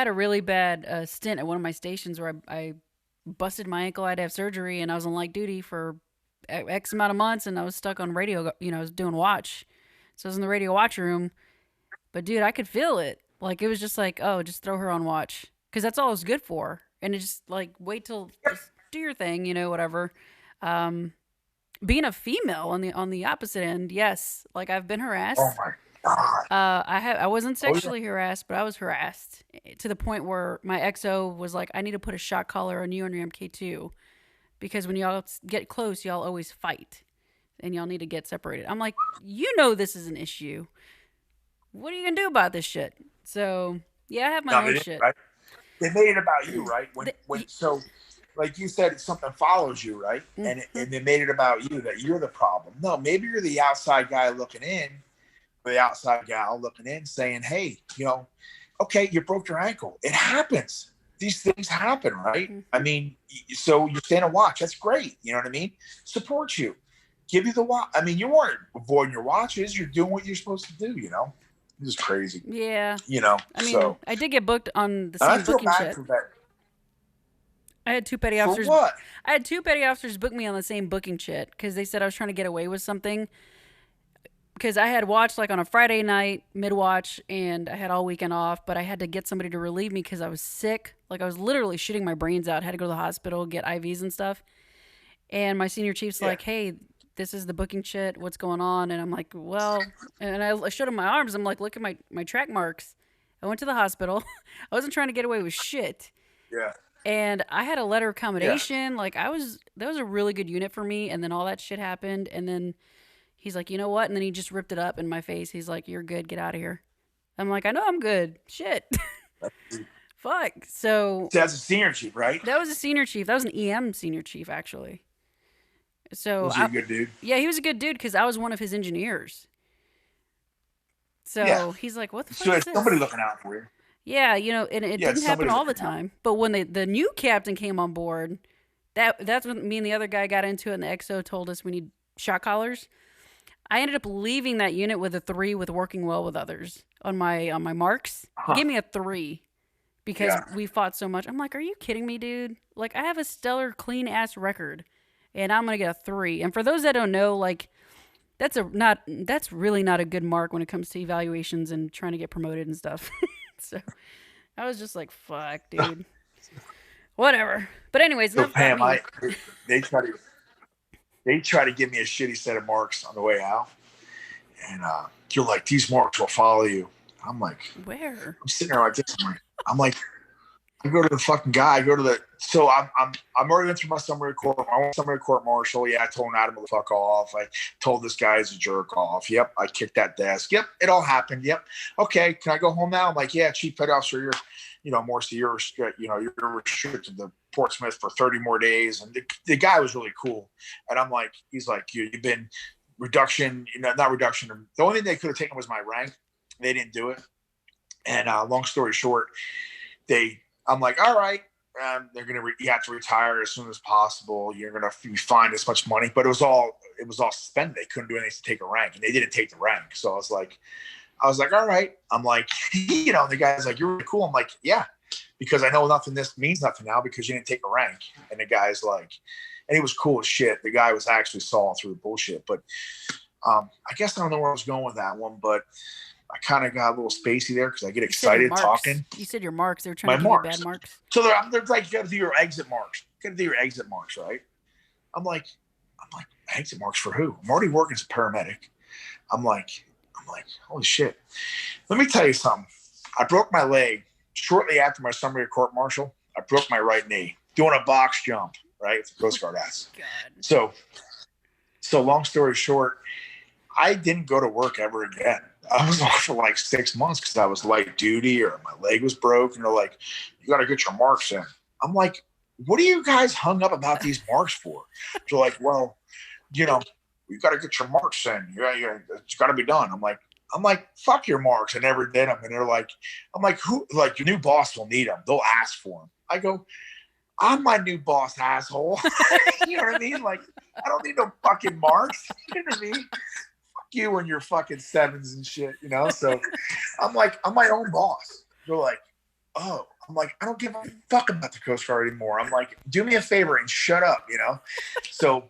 a really bad stint at one of my stations where I busted my ankle. I had to have surgery, and I was on light duty for X amount of months, and I was stuck on radio. You know, I was doing watch, so I was in the radio watch room. But dude, I could feel it. Like it was just like, oh, just throw her on watch because that's all it was good for. And it just like wait till just do your thing, you know, whatever. Being a female on the opposite end, yes, like I've been harassed. Oh my God. I wasn't sexually harassed, but I was harassed to the point where my XO was like, I need to put a shock collar on you and your MK2 because when y'all get close, y'all always fight and y'all need to get separated. I'm like, you know, this is an issue. What are you gonna do about this shit? So yeah, I have my own shit. Right? They made it about you, right? So, like you said, something follows you, right? And they made it about you that you're the problem. No, maybe you're the outside guy looking in. The outside gal looking in saying, hey, you know, okay, you broke your ankle. It happens. These things happen, right? I mean, so you stand and watch. That's great. You know what I mean? Support you. Give you the watch. I mean, you weren't avoiding your watches. You're doing what you're supposed to do, you know? This is crazy. Yeah. You know, I mean, I did get booked on the same booking shit. I had 2 petty officers. For what? I had 2 petty officers book me on the same booking shit because they said I was trying to get away with something. Because I had watched like on a Friday night mid-watch and I had all weekend off, but I had to get somebody to relieve me because I was sick. Like I was literally shitting my brains out. I had to go to the hospital, get IVs and stuff. And my senior chief's like, hey, this is the booking shit. What's going on? And I'm like, well, and I showed him my arms. I'm like, look at my track marks. I went to the hospital. I wasn't trying to get away with shit. Yeah. And I had a letter of accommodation. Yeah. Like that was a really good unit for me. And then all that shit happened. And then he's like, you know what? And then he just ripped it up in my face. He's like, you're good. Get out of here. I'm like, I know I'm good. Shit. Fuck. So that's a senior chief, right? That was a senior chief. That was an EM senior chief, actually. So was he a good dude? Yeah, he was a good dude because I was one of his engineers. So he's like, what the fuck is this? Somebody looking out for you. Yeah, you know, and it didn't happen all the time. But when the new captain came on board, that's when me and the other guy got into it, and the XO told us we need shock collars. I ended up leaving that unit with a 3 with working well with others on my marks. He gave me a 3 because we fought so much. I'm like, are you kidding me, dude? Like, I have a stellar, clean-ass record, and I'm going to get a 3. And for those that don't know, like, that's really not a good mark when it comes to evaluations and trying to get promoted and stuff. So I was just like, fuck, dude. Whatever. But anyways, so Pam, they try to give me a shitty set of marks on the way out. And you're like, these marks will follow you. I'm like, where? I'm sitting there like this. I'm like, I go to the fucking guy. I go to the. So I'm already went through my summary court. I went summary court martial. Yeah, I told Adam to fuck off. I told this guy he's a jerk off. Yep, I kicked that desk. Yep, it all happened. Yep. Okay, can I go home now? I'm like, yeah, chief petty officer, Morrissey, you're restricted to Portsmouth for 30 more days. And the guy was really cool. And I'm like, he's like, you've been reduction, not reduction. The only thing they could have taken was my rank. They didn't do it. And long story short, I'm like, all right, you have to retire as soon as possible. You're gonna be fined this much money, but it was all suspended. They couldn't do anything to take a rank, and they didn't take the rank. So I was like, all right. I'm like, the guy's like, you're really cool. I'm like, yeah, because I know nothing. This means nothing now because you didn't take a rank. And the guy's like, and he was cool as shit. The guy was actually sawing through the bullshit. But I guess I don't know where I was going with that one, but I kind of got a little spacey there because I get excited talking. You said your marks. They were trying to give you bad marks. So they're like, you got to do your exit marks. You got to do your exit marks, right? I'm like, exit marks for who? I'm already working as a paramedic. I'm like, holy shit. Let me tell you something. I broke my leg shortly after my summary court martial. I broke my right knee doing a box jump, right? It's a Coast Guard ass. So long story short, I didn't go to work ever again. I was off for like 6 months because I was light duty or my leg was broke. And they're like, you got to get your marks in. I'm like, what are you guys hung up about these marks for? They're like, well, you got to get your marks in. Yeah, it's got to be done. I'm like, fuck your marks. I never did them. And they're like, who? Like, your new boss will need them. They'll ask for them. I go, I'm my new boss, asshole. You know what I mean? Like, I don't need no fucking marks. You know what I mean? You and your fucking sevens and shit, So I'm like, I'm my own boss. They're like, oh, I'm like, I don't give a fuck about the Coast Guard anymore. I'm like, do me a favor and shut up, So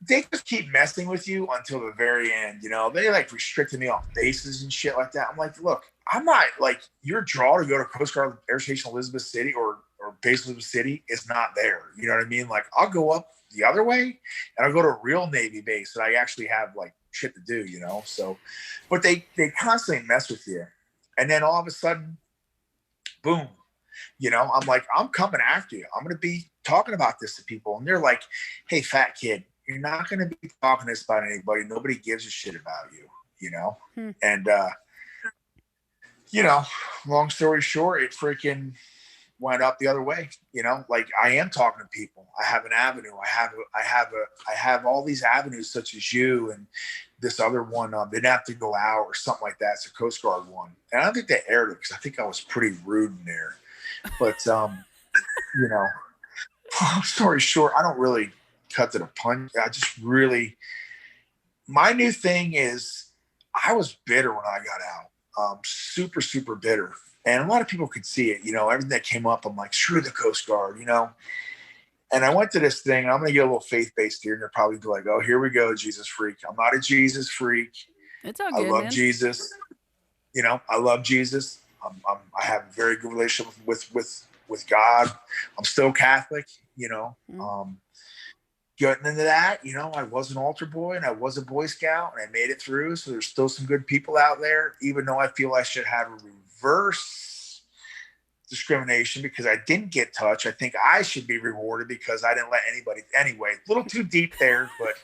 they just keep messing with you until the very end, They like restricted me off bases and shit like that. I'm like, look, I'm not like your draw to go to Coast Guard Air Station Elizabeth City or base Elizabeth City is not there. You know what I mean? Like, I'll go up the other way and I'll go to a real Navy base that I actually have like shit to do, So, but they constantly mess with you, and then all of a sudden, boom, I'm like, I'm coming after you. I'm gonna be talking about this to people, and they're like, hey, fat kid, you're not gonna be talking this about anybody. Nobody gives a shit about you, And long story short, it freaking went up the other way. Like, I am talking to people. I have an avenue. I have all these avenues, such as you and this other one. They didn't have to go out or something like that. It's a Coast Guard one, and I don't think they aired it because I think I was pretty rude in there. But long story short, I don't really cut to the punch. I just really, my new thing is, I was bitter when I got out. Super, super bitter. And a lot of people could see it, everything that came up. I'm like, screw the Coast Guard, And I went to this thing. I'm going to get a little faith-based here. And they're probably like, oh, here we go, Jesus freak. I'm not a Jesus freak. It's all good, I love man. Jesus. I love Jesus. I have a very good relationship with God. I'm still Catholic, Getting into that, I was an altar boy and I was a Boy Scout and I made it through. So there's still some good people out there, even though I feel I should have a reverse discrimination because I didn't get touched. I think I should be rewarded because I didn't let anybody. Anyway, a little too deep there, but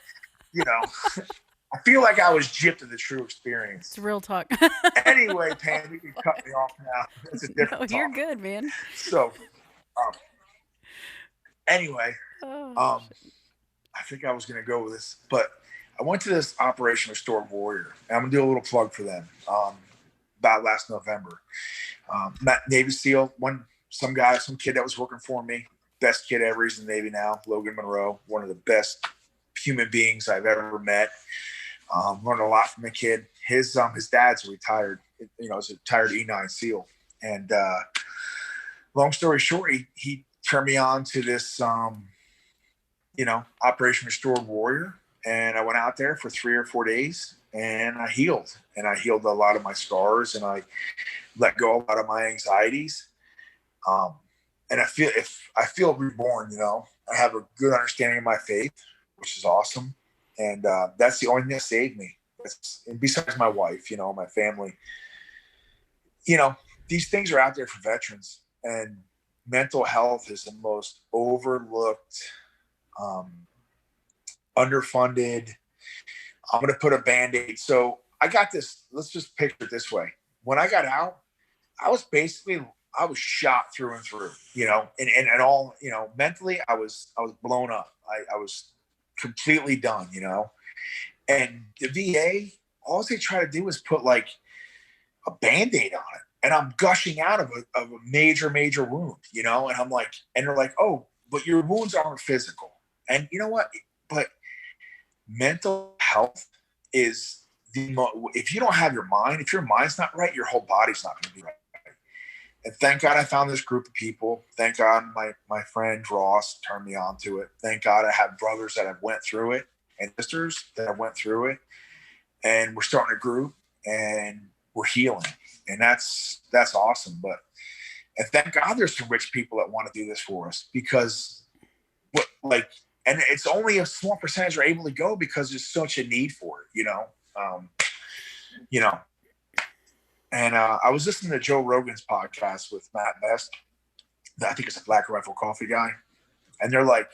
I feel like I was gypped in the true experience. It's real talk. Anyway, Pam, you can cut me off now. It's a different you're talk. good, man. So, anyway, I think I was going to go with this, but I went to this Operation Restored Warrior, and I'm going to do a little plug for them. About last November, Navy SEAL, some kid that was working for me, best kid ever. He's in the Navy now, Logan Monroe, one of the best human beings I've ever met. Learned a lot from the kid. His dad's retired, is a retired E9 SEAL, and long story short, he turned me on to this. Operation Restored Warrior. And I went out there for 3 or 4 days and I healed a lot of my scars and I let go a lot of my anxieties. And I feel reborn, I have a good understanding of my faith, which is awesome. And that's the only thing that saved me. And besides my wife, my family, these things are out there for veterans. And mental health is the most overlooked, um, underfunded. I'm going to put a band-aid. So I got this. Let's just picture it this way. When I got out, I was shot through and through, and all, mentally I was blown up. I was completely done, and the VA, all they try to do is put like a band-aid on it. And I'm gushing out of a major, major wound, and I'm like, and they're like, oh, but your wounds aren't physical. And you know what? But mental health is if you don't have your mind, if your mind's not right, your whole body's not going to be right. And thank God I found this group of people. Thank God my friend Ross turned me on to it. Thank God I have brothers that have went through it and sisters that have went through it. And we're starting a group and we're healing. And that's awesome. And thank God there's some rich people that want to do this for us, because and it's only a small percentage are able to go because there's such a need for it, And I was listening to Joe Rogan's podcast with Matt Best. I think it's a Black Rifle Coffee guy. And they're like,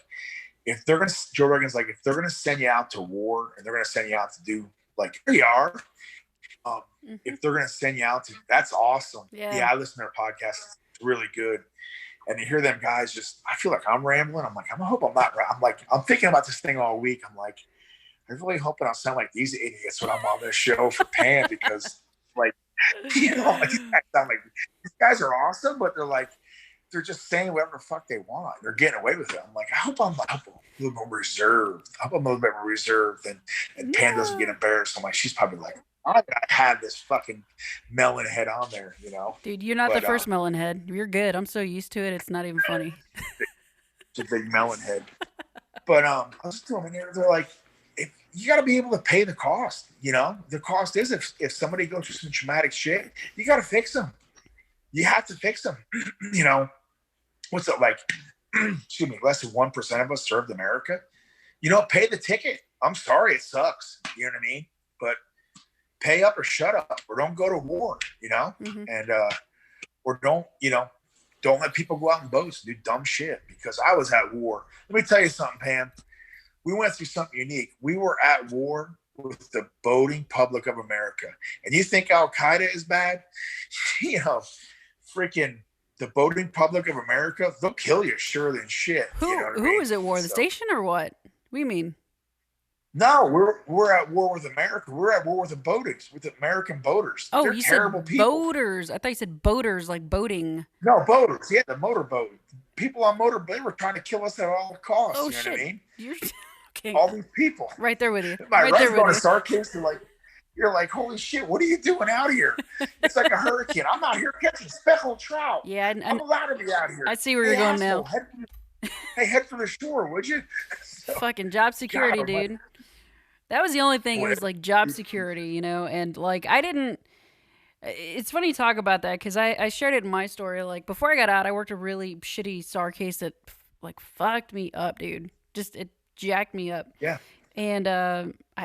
Joe Rogan's like, if they're going to send you out to war and they're going to send you out to do, like, here you are. If they're going to send you out to, that's awesome. Yeah, I listen to their podcast. It's really good. And to hear them guys I feel like I'm rambling. I'm like, I hope I'm not. I'm thinking about this thing all week. I'm like, I'm really hoping I'll sound like these idiots when I'm on this show for Pam, because these guys are awesome, but they're just saying whatever the fuck they want. They're getting away with it. I'm like, I hope I'm a little more reserved. I hope I'm a little bit more reserved, and Pam doesn't get embarrassed. I'm like, she's probably like, I have this fucking melon head on there, Dude, you're not the first melon head. You're good. I'm so used to it. It's not even funny. It's a big melon head. But I was just telling them, they're like, you got to be able to pay the cost. The cost is if somebody goes through some traumatic shit, you got to fix them. You have to fix them. What's it like? Excuse me, less than 1% of us served America. Pay the ticket. I'm sorry, it sucks. You know what I mean? But pay up or shut up, or don't go to war. And or don't let people go out and boast and do dumb shit. Because I was at war. Let me tell you something, Pam. We went through something unique. We were at war with the voting public of America. And you think Al Qaeda is bad? Freaking the voting public of America, they'll kill you sure than shit. Who is at war? The station or what? What do you mean? No, we're at war with America. We're at war with the voters, with the American voters. Oh, they're you terrible said people. Boaters. I thought you said boaters, like boating. No, boaters. Yeah, the motorboat. People on motorboat, they were trying to kill us at all costs. Oh, you know shit. what I mean? You're okay. All these people. Right there with you. My right there going to Sarkis, you're like, holy shit, what are you doing out here? It's like a hurricane. I'm out here catching speckled trout. Yeah, I'm allowed to be out here. I see where you're going now. Head for the shore, would you? Fucking job security, dude. That was the only thing. It was like job security, and I didn't. It's funny you talk about that, because I shared it in my story. Like, before I got out, I worked a really shitty SAR case that fucked me up, dude. Just, it jacked me up. Yeah. And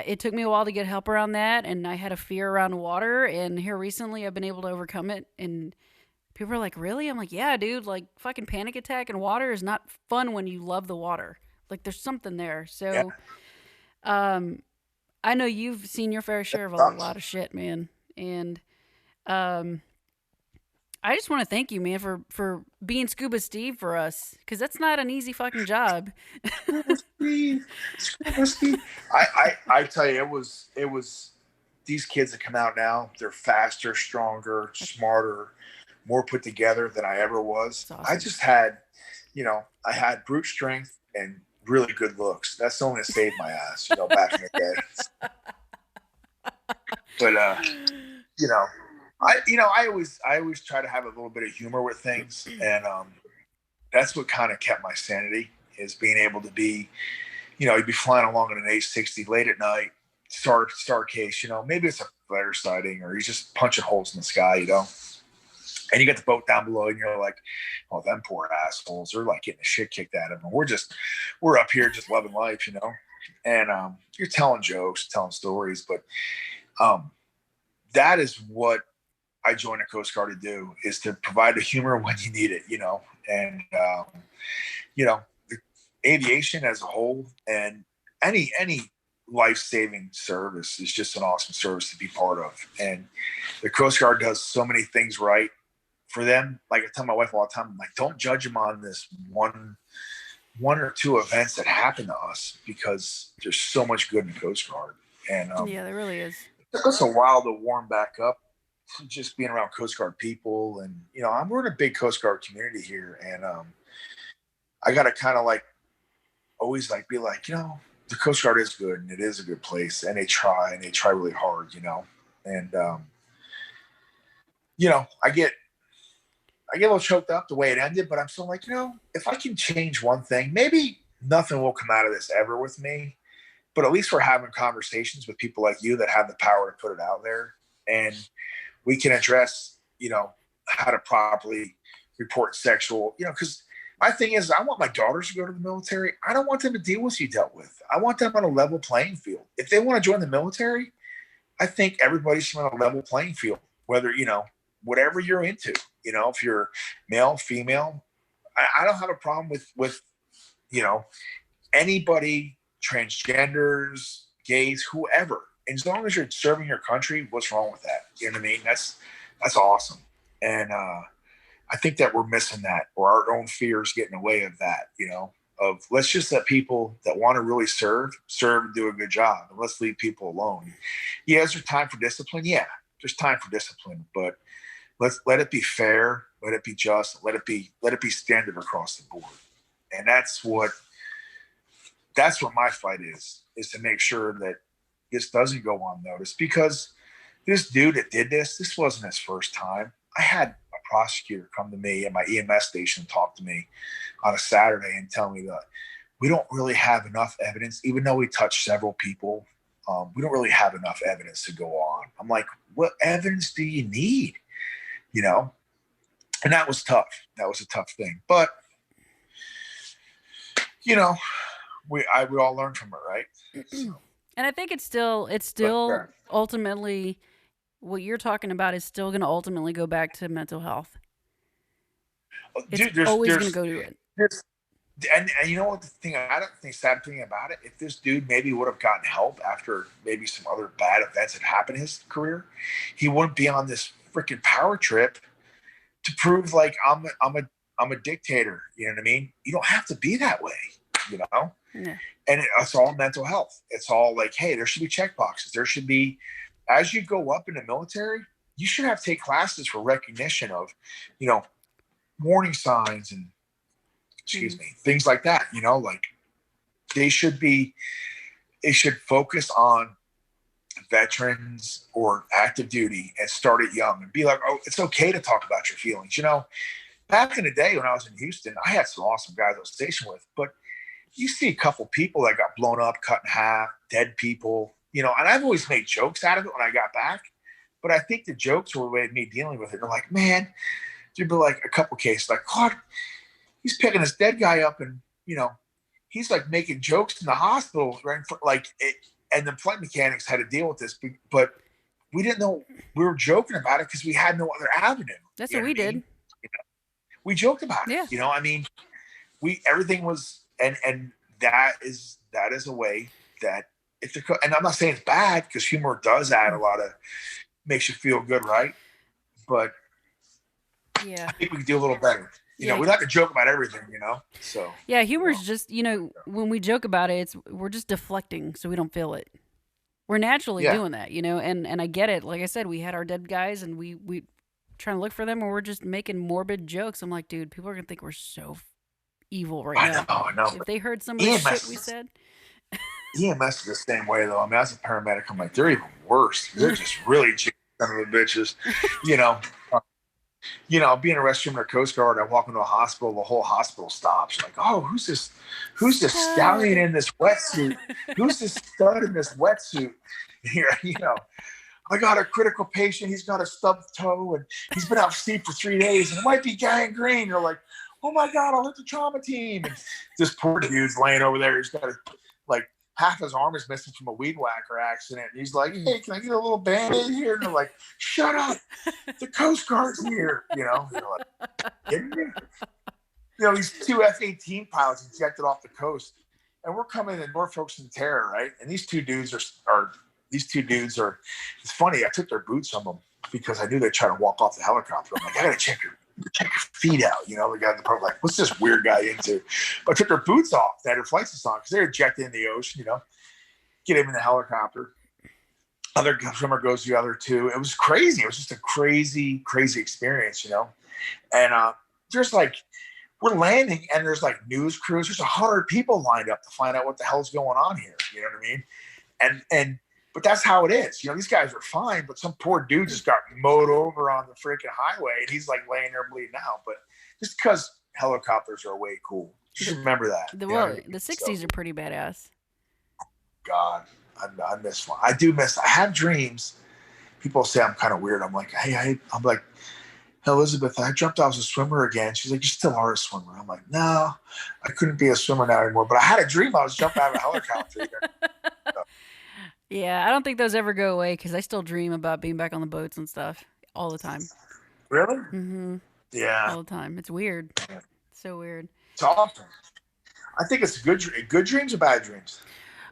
it took me a while to get help around that, and I had a fear around water, and here recently I've been able to overcome it. And people are like, really? I'm like, yeah, dude. Fucking panic attack and water is not fun when you love the water. There's something there. So, I know you've seen your fair share of a lot of shit, man. And I just want to thank you, man, for being Scuba Steve for us, because that's not an easy fucking job. Scuba Steve. I tell you, it was these kids that come out now. They're faster, stronger, smarter, more put together than I ever was. Awesome. I just had, I had brute strength and really good looks. That's the only that saved my ass, back in the day. But I always try to have a little bit of humor with things, and that's what kind of kept my sanity, is being able to be, you'd be flying along in an A60 late at night, star case, maybe it's a flare sighting, or he's just punching holes in the sky, and you get the boat down below, and you're like, oh, them poor assholes, they're getting the shit kicked out of them. We're up here just loving life, and you're telling jokes, telling stories, but that is what I joined the Coast Guard to do is to provide the humor when you need it, and you know, the aviation as a whole and any life-saving service is just an awesome service to be part of. And the Coast Guard does so many things right for them. Like I tell my wife all the time, I'm like, don't judge them on this one or two events that happen to us, because there's so much good in the Coast Guard. And Yeah, there really is. it took us a while to warm back up to just being around Coast Guard people. And, we're in a big Coast Guard community here. And I got to kind of like always like be like, the Coast Guard is good and it is a good place, and they try really hard, and I get a little choked up the way it ended, but I'm still like, if I can change one thing, maybe nothing will come out of this ever with me, but at least we're having conversations with people like you that have the power to put it out there, and we can address, how to properly report sexual, because my thing is, I want my daughters to go to the military. I don't want them to deal with what you dealt with. I want them on a level playing field. If they want to join the military, I think everybody should on a level playing field, whether, whatever you're into, if you're male, female. I don't have a problem with anybody, transgenders, gays, whoever. And as long as you're serving your country, what's wrong with that? You know what I mean? That's awesome. And I think that we're missing that, or our own fears get in the way of that, of let's just let people that want to really serve and do a good job, and let's leave people alone. Yeah, is there time for discipline? Yeah, there's time for discipline, but let's let it be fair, let it be just, let it be standard across the board. And that's what my fight is to make sure that this doesn't go unnoticed, because this dude that did this wasn't his first time. I had a prosecutor come to me at my EMS station and talk to me on a Saturday and tell me that we don't really have enough evidence, even though we touched several people. We don't really have enough evidence to go on. I'm like, what evidence do you need? And that was tough. That was a tough thing. But, we all learn from it, right? So. And I think it's still ultimately, what you're talking about is still going to ultimately go back to mental health. It's always going to go to it. And you know what the thing, I don't think sad thing about it, if this dude maybe would have gotten help after maybe some other bad events had happened in his career, he wouldn't be on this freaking power trip to prove like I'm a dictator. You know what I mean? You don't have to be that way, Yeah. And it's all mental health. It's all like, hey, there should be check boxes. There should be, as you go up in the military, you should have to take classes for recognition of, warning signs and things like that. Like they should focus on veterans or active duty and start it young and be like, oh, it's okay to talk about your feelings. Back in the day when I was in Houston, I had some awesome guys I was stationed with, but you see a couple people that got blown up, cut in half, dead people, and I've always made jokes out of it when I got back, but I think the jokes were the way of me dealing with it. They're like, man, there'd be like a couple cases like, Claude, he's picking this dead guy up and, he's like making jokes in the hospital, right? And the flight mechanics had to deal with this, but we didn't know we were joking about it because we had no other avenue. That's what we did. We joked about it. Everything was, and that is a way that and I'm not saying it's bad, because humor does add a lot of, makes you feel good, right? But yeah, I think we could do a little better. We like to joke about everything, So yeah, humor is just, when we joke about it, we're just deflecting so we don't feel it. We're naturally doing that, and I get it. Like I said, we had our dead guys and we trying to look for them, and we're just making morbid jokes. I'm like, dude, people are gonna think we're so evil right now. I know. If they heard some of the shit we said. EMS is the same way though. I mean, as a paramedic, I'm like, they're even worse. They're just really son of the bitches, being a restroom in a Coast Guard, I walk into a hospital, the whole hospital stops. Like, oh, who's this stallion in this wetsuit? Who's this stud in this wetsuit? Here, I got a critical patient. He's got a stubbed toe and he's been out of sleep for 3 days and it might be gangrene. You're like, oh my God, I'll hit the trauma team. And this poor dude's laying over there. He's got half his arm is missing from a weed whacker accident. And he's like, hey, can I get a little band-aid here? And they're like, shut up. The Coast Guard's here. You know, and they're like, kidding me? You know, these two F-18 pilots ejected off the coast. And we're coming to Norfolk and Terror, right? And these two dudes are, it's funny, I took their boots from them because I knew they'd try to walk off the helicopter. I'm like, I got to check your feet out. You know, the guy in the part like, what's this weird guy into? But I took their boots off. They had their flight suits on because they're ejected in the ocean, you know, get him in the helicopter. Other swimmer goes the other two. It was crazy. It was just a crazy, crazy experience, you know? And there's like, we're landing and there's like news crews. There's 100 people lined up to find out what the hell's going on here. You know what I mean? But that's how it is. You know, these guys are fine, but some poor dude just got mowed over on the freaking highway and he's like laying there bleeding out. But just because helicopters are way cool. Just remember that. The 60s are pretty badass. God, I miss one. I do miss, I have dreams. People say I'm kind of weird. I'm like, I'm like, Elizabeth, I jumped out as a swimmer again. She's like, you still are a swimmer. I'm like, no, I couldn't be a swimmer now anymore. But I had a dream I was jumping out of a helicopter. Yeah, I don't think those ever go away because I still dream about being back on the boats and stuff all the time. Really? Mm-hmm. Yeah. All the time. It's weird. It's so weird. It's awesome. I think it's good dreams or bad dreams?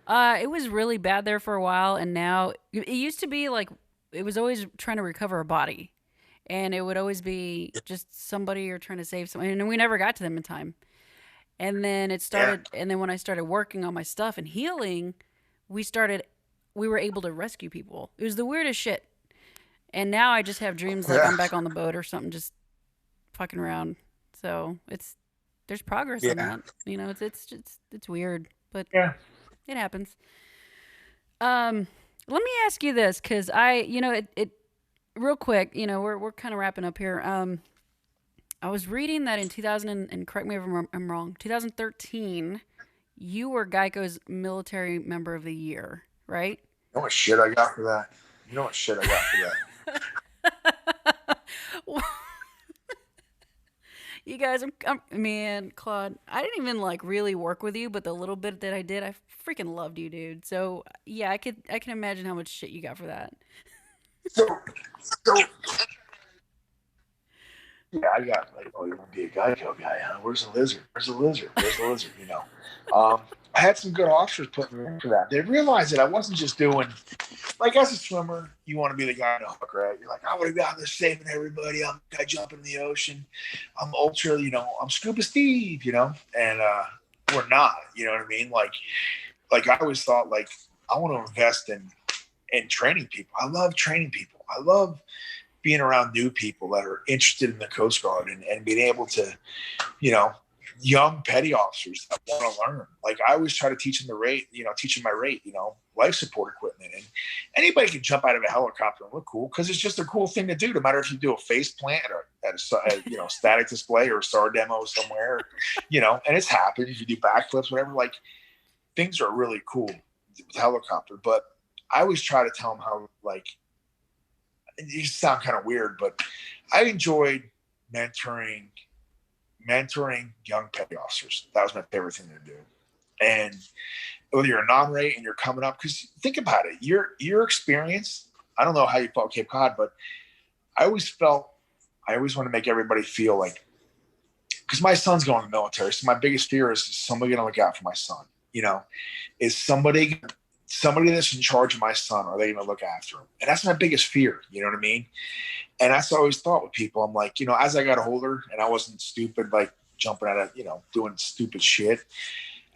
It was really bad there for a while, and now it used to be like it was always trying to recover a body. And it would always be just somebody you're trying to save somebody, and we never got to them in time. And then it started, and then when I started working on my stuff and healing, we were able to rescue people. It was the weirdest shit. And now I just have dreams like I'm back on the boat or something, just fucking around. So there's progress in that. You know, it's weird, but it happens. Let me ask you this, because it real quick, you know, we're kind of wrapping up here. I was reading that in 2000 and correct me if I'm wrong, 2013, you were Geico's Military Member of the Year, right? You know what shit I got for that? You guys, man, Claude, I didn't even like really work with you, but the little bit that I did, I freaking loved you, dude. So yeah, I can imagine how much shit you got for that. So yeah, I got like, oh, you want to be a Geico guy, huh? Where's the lizard? You know, I had some good officers put me in for that. They realized that I wasn't just doing, like, as a swimmer, you want to be the guy in the hook, right? You're like, I want to be out there saving everybody. I'm the guy jumping in the ocean. I'm ultra, you know, I'm Scuba Steve, you know, and we're not, you know what I mean? Like I always thought, like, I want to invest in training people. I love training people. I love being around new people that are interested in the Coast Guard and being able to, you know, young petty officers that want to learn. Like, I always try to teach them teaching my rate, you know, life support equipment. And anybody can jump out of a helicopter and look cool because it's just a cool thing to do, no matter if you do a face plant or at a static display or a SAR demo somewhere, you know, and it's happened. If you do backflips, whatever, like, things are really cool with the helicopter. But I always try to tell them how, like, you sound kind of weird, but I enjoyed mentoring young petty officers. That was my favorite thing to do. And whether you're a non-rate and you're coming up, because think about it, your experience, I don't know how you felt Cape Cod, but I always want to make everybody feel like, because my son's going to the military, so my biggest fear is somebody going to look out for my son. You know, is somebody that's in charge of my son, are they going to look after him? And that's my biggest fear. You know what I mean? And that's what I always thought with people. I'm like, you know, as I got older and I wasn't stupid, like jumping out of, you know, doing stupid shit.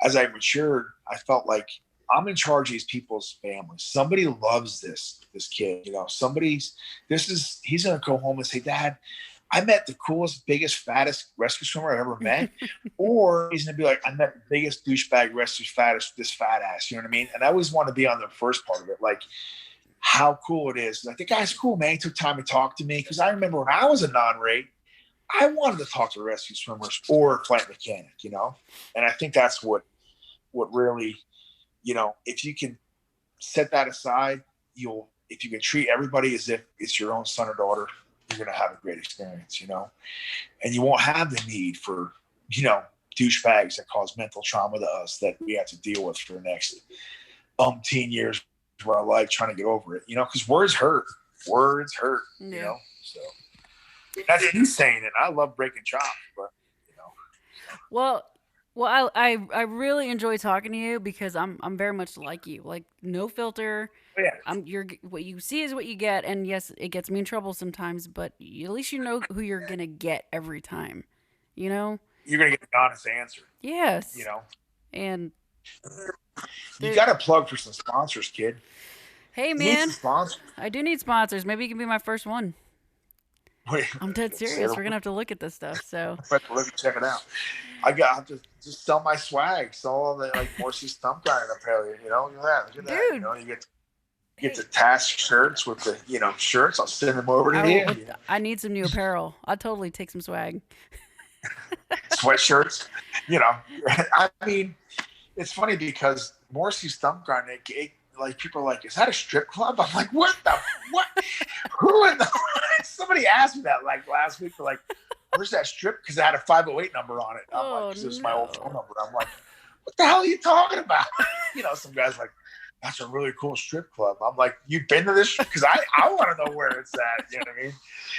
As I matured, I felt like I'm in charge of these people's families. Somebody loves this kid, you know, he's going to go home and say, Dad, I met the coolest, biggest, fattest rescue swimmer I've ever met. Or he's going to be like, I met the biggest douchebag rescue fattest, this fat ass. You know what I mean? And I always want to be on the first part of it. Like, how cool it is. Like, the guy's cool, man. He took time to talk to me. Because I remember when I was a non-rate, I wanted to talk to rescue swimmers or a flight mechanic, you know? And I think that's what really, you know, if you can set that aside, if you can treat everybody as if it's your own son or daughter, you're going to have a great experience, you know? And you won't have the need for, you know, douchebags that cause mental trauma to us that we have to deal with for the next umpteen years of our life trying to get over it, because words hurt. Words hurt, Yeah. So that's me saying it. I love breaking chops, but so. Well, I really enjoy talking to you because I'm very much like you. Like no filter. Yeah, You're what you see is what you get, and yes, it gets me in trouble sometimes, but at least you know who you're gonna get every time. You know? you're gonna get an honest answer. You Yes. know, And you the got to plug for some sponsors, kid. hey You need some man, sponsors. I do need sponsors. Maybe you can be my first one. Wait, I'm dead serious. We're gonna have to look at this stuff. So, let me check it out. I got to just sell my swag, sell all the like Morrissey stump guy apparel. Look at that. Look at that. dude, You get hey, the task shirts with the shirts. I'll send them over to I you. will. I need some new apparel. I'll totally take some swag. Sweatshirts. I mean, it's funny because Morrissey Stump Grind, like people are like, is that a strip club? I'm like, what? Who in the? Somebody asked me that like last week. They're like, where's that strip? Because I had a 508 number on it. I'm like, this is my old phone number. I'm like, what the hell are you talking about? Some guys like, that's a really cool strip club. I'm like, you've been to this? Because I want to know where it's at. You know what I mean?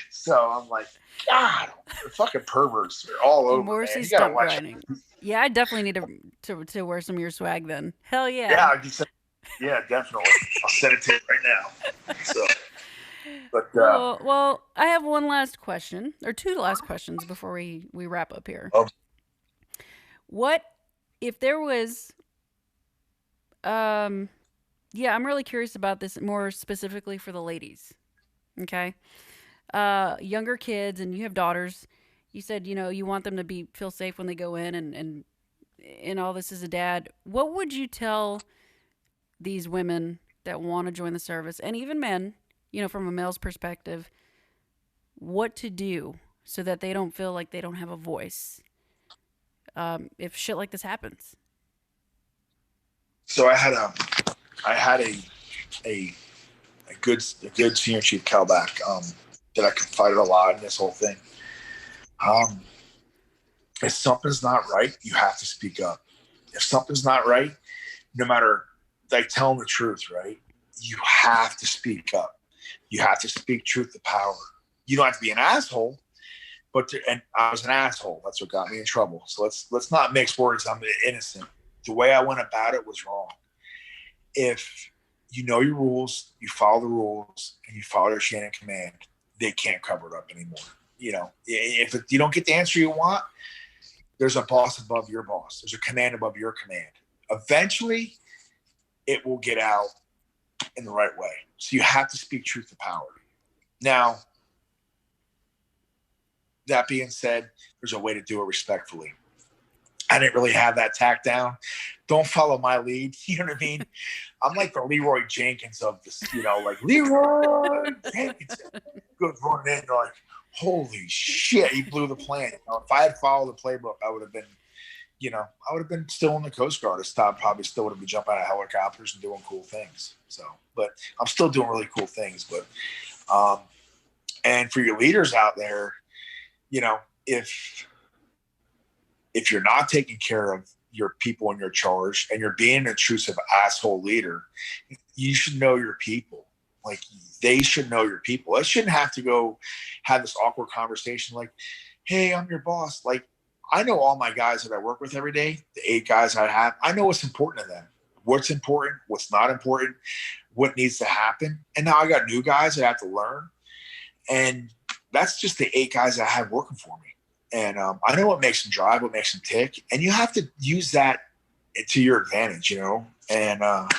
So I'm like, God, the fucking perverts are all over. Morrissey Man. You gotta stump watch. grinding. Yeah, I definitely need to wear some of your swag then. Hell Yeah, yeah, definitely. I'll send it to you right now. So, but well, I have one last question or two last questions before we wrap up here. oh, What if there was yeah, I'm really curious about this more specifically for the ladies. Okay? Younger kids and you have daughters. You said, you want them to feel safe when they go in and all this as a dad. What would you tell these women that want to join the service and even men, from a male's perspective, what to do so that they don't feel like they don't have a voice if shit like this happens? so I had a good senior chief Calback that I confided a lot in this whole thing. If something's not right, you have to speak up. If something's not right, no matter like telling the truth, right? You have to speak up. You have to speak truth to power. You don't have to be an asshole, and I was an asshole. That's what got me in trouble. So let's not mix words. I'm innocent. The way I went about it was wrong. If you know your rules, you follow the rules, and you follow their chain of command, they can't cover it up anymore. If you don't get the answer you want, there's a boss above your boss. There's a command above your command. Eventually, it will get out in the right way. So you have to speak truth to power. Now, that being said, there's a way to do it respectfully. I didn't really have that tack down. Don't follow my lead. You know what I mean? I'm like the Leroy Jenkins of this, like Leroy Jenkins goes running in, like, holy shit, he blew the plan. If I had followed the playbook, I would have been, I would have been still in the Coast Guard. Probably still would have been jumping out of helicopters and doing cool things. So, but I'm still doing really cool things. But, and for your leaders out there, if you're not taking care of your people in your charge and you're being an intrusive asshole leader, you should know your people. Like they should know your people. I shouldn't have to go have this awkward conversation like, hey, I'm your boss. Like I know all my guys that I work with every day, the 8 guys I have, I know what's important to them, what's important, what's not important, what needs to happen. And now I got new guys that I have to learn. And that's just the 8 guys I have working for me. And I know what makes them drive, what makes them tick. And you have to use that to your advantage, and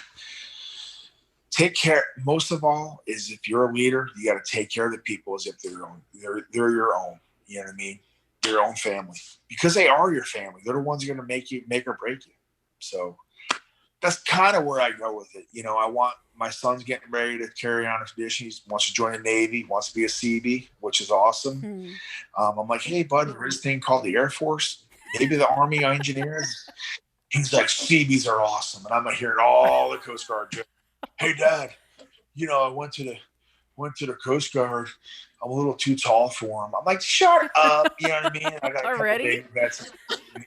take care. Most of all is if you're a leader, you got to take care of the people as if they're your own. They're your own. You know what I mean? Your own family, because they are your family. They're the ones who are going to make or break you. So that's kind of where I go with it. I want my son's getting ready to carry on a tradition. He wants to join the Navy, wants to be a CB, which is awesome. I'm like, hey, bud, there's this thing called the Air Force, maybe the Army engineers. He's like, CBs are awesome. And I'm hearing all the Coast Guard jokes. Hey, Dad, I went to the Coast Guard. I'm a little too tall for him. I'm like, shut up. You know what I mean? I got a Already? couple baby vets.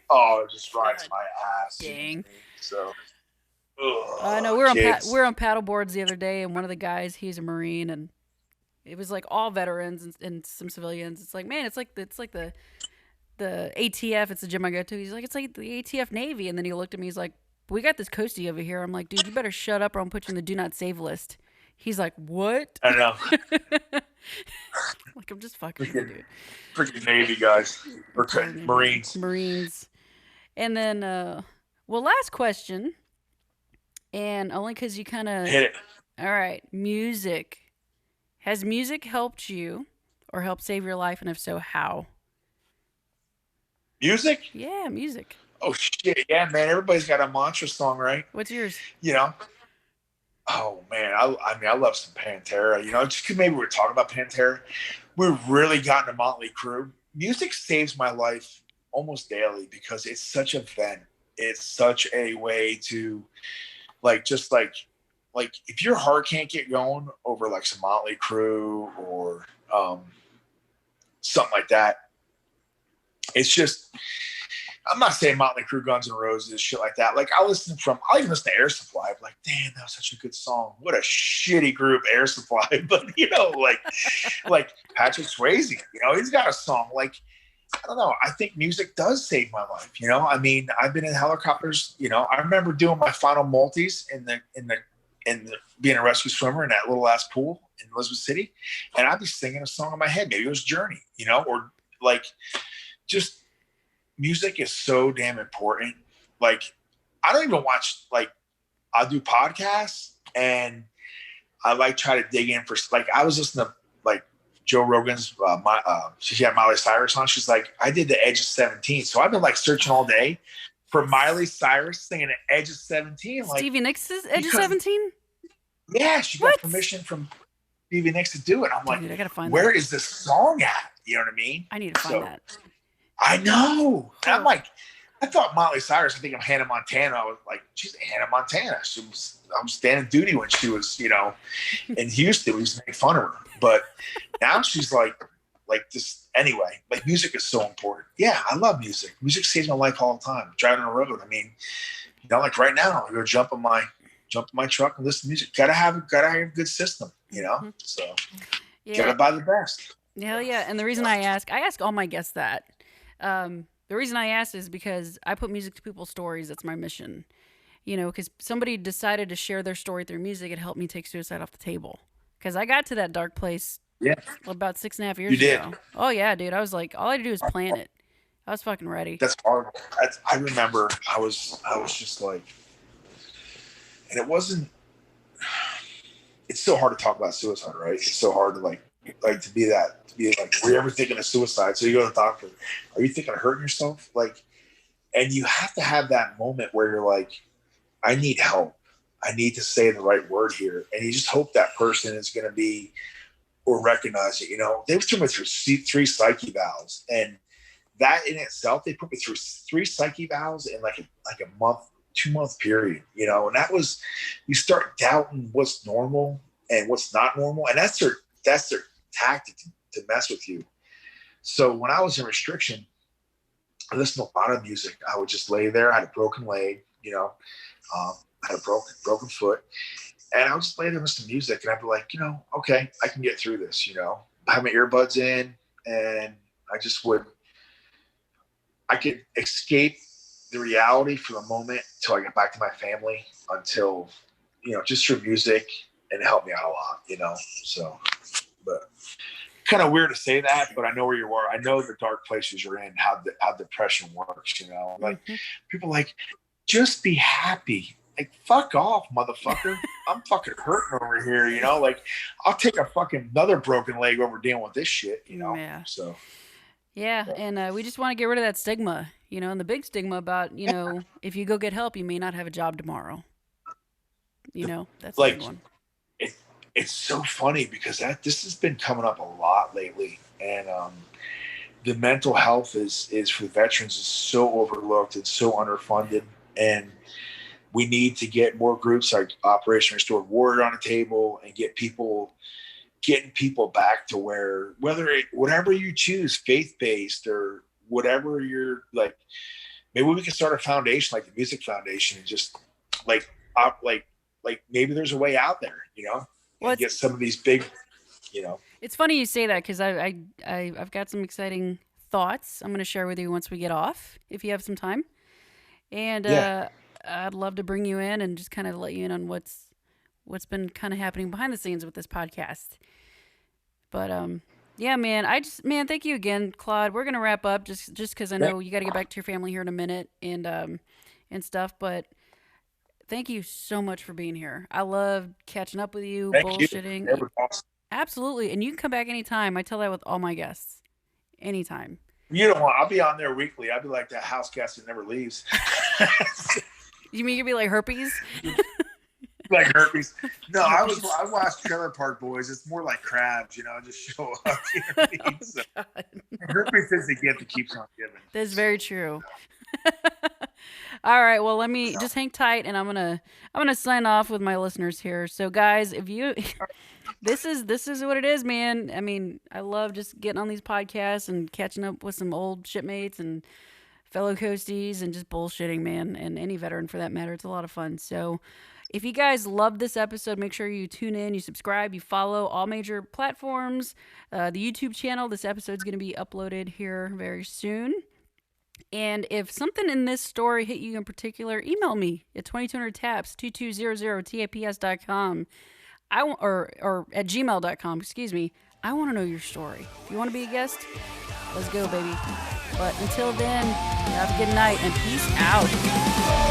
Oh, it just rides my ass. Dang. So, No, kids. we were on paddle boards the other day, and one of the guys, he's a Marine, and it was like all veterans and some civilians. It's like, man, it's like the ATF. It's the gym I go to. He's like, it's like the ATF Navy. And then he looked at me. He's like, we got this coastie over here. I'm like, dude, you better shut up or I'm put you in the do not save list. He's like, what? I know. Like, I'm just fucking with you, dude. Freaking Navy guys. Or Marines. Marines. And then, well, last question. And only because you kind of. Hit it. All right. Music. Has music helped you or helped save your life? And if so, how? Music? Yeah, music. Oh, shit. Yeah, man. Everybody's got a mantra song, right? What's yours? You know? Oh, man. I mean, I love some Pantera. You know, just 'cause maybe we're talking about Pantera. We've really gotten a Motley Crue. Music saves my life almost daily because it's such a vent. It's such a way to, just if your heart can't get going over like some Motley Crue or something like that, it's just, I'm not saying Motley Crue, Guns N' Roses, shit like that. Like I'll even listen to Air Supply. I'm like, damn, that was such a good song. What a shitty group, Air Supply. But like Patrick Swayze, he's got a song. Like, I don't know. I think music does save my life. I mean, I've been in helicopters. I remember doing my final multis in being a rescue swimmer in that little ass pool in Elizabeth City, and I'd be singing a song in my head. Maybe it was Journey, or like just. Music is so damn important. Like, I don't even watch, I'll do podcasts and I try to dig in for, I was listening to Joe Rogan's, she had Miley Cyrus on. She's like, I did the Edge of 17. So I've been searching all day for Miley Cyrus singing the Edge of 17. Stevie Nicks' Edge of 17? Yeah, she got permission from Stevie Nicks to do it. I'm like, dude, I gotta find where that. is this song at? You know what I mean? I need to find that. I know. And I'm like, I thought Miley Cyrus, I think of Hannah Montana. I was like, she's Hannah Montana. I was standing duty when she was, in Houston. We used to make fun of her. But now she's like this. Anyway, music is so important. Yeah, I love music. Music saves my life all the time. Driving on the road. I mean, right now, I go jump in my truck and listen to music. Gotta have a good system, Mm-hmm. So yeah. Gotta buy the best. Hell yeah. And the reason I ask all my guests that. The reason I asked is because I put music to people's stories. That's my mission. Because somebody decided to share their story through music. It helped me take suicide off the table. Because I got to that dark place about 6.5 years ago. Oh, yeah, dude. I was like, all I had to do is plan it. I was fucking ready. That's hard. I remember I was just like, and it wasn't, it's so hard to talk about suicide, right? It's so hard to to be were you ever thinking of suicide? So you go to the doctor, are you thinking of hurting yourself? And you have to have that moment where you're like, I need help. I need to say the right word here. And you just hope that person is going to be, or recognize it. They put me through 3 psyche valves, and that in itself, they put me through 3 psyche valves in like a month, 2-month period, and that was, you start doubting what's normal and what's not normal. And that's their tactic to mess with you. So when I was in restriction, I listened to a lot of music. I would just lay there. I had a broken leg, I had a broken foot, and I would just lay there and listen to music. And I'd be like, okay, I can get through this. I have my earbuds in, and I could escape the reality for the moment till I get back to my family, until, just through music, and it helped me out a lot, so, but kind of weird to say that, but I know where you are. I know the dark places you're in, how depression works, Mm-hmm. People just be happy. Fuck off, motherfucker. I'm fucking hurting over here, I'll take a fucking another broken leg over dealing with this shit, Yeah. So. Yeah, and we just want to get rid of that stigma, and the big stigma about, if you go get help, you may not have a job tomorrow. That's a big one. It's so funny because this has been coming up a lot lately, and the mental health is for veterans is so overlooked and so underfunded, and we need to get more groups like Operation Restored Warrior on the table and getting people back to where, whatever you choose, faith-based or whatever you're maybe we can start a foundation like the music foundation and just like maybe there's a way out there, Well, and get some of these big, you know. it's funny you say that because I've got some exciting thoughts I'm going to share with you once we get off, if you have some time. And Yeah. I'd love to bring you in and just kind of let you in on what's been kind of happening behind the scenes with this podcast. But yeah, man, thank you again, Claude. We're gonna wrap up just because I know you got to get back to your family here in a minute and stuff. But thank you so much for being here. I love catching up with you, Thank you. bullshitting. That was awesome. Absolutely, and you can come back anytime. I tell that with all my guests, anytime. You know what? I'll be on there weekly. I'll be like that house guest that never leaves. You mean you'd be like herpes? Like herpes. No, I watched Trailer Park Boys. It's more like crabs, just show up. You know what I mean? So, herpes is the gift that keeps on giving. That's very true. All right, well, let me just hang tight, and I'm gonna sign off with my listeners here. So, guys, if you, this is what it is, man. I mean, I love just getting on these podcasts and catching up with some old shipmates and fellow coasties and just bullshitting, man, and any veteran for that matter. It's a lot of fun. So, if you guys love this episode, make sure you tune in, you subscribe, you follow all major platforms, the YouTube channel. This episode's going to be uploaded here very soon. And if something in this story hit you in particular, email me at 2200taps, 2200taps.com. Or at gmail.com, excuse me. I want to know your story. If you want to be a guest, let's go, baby. But until then, have a good night and peace out.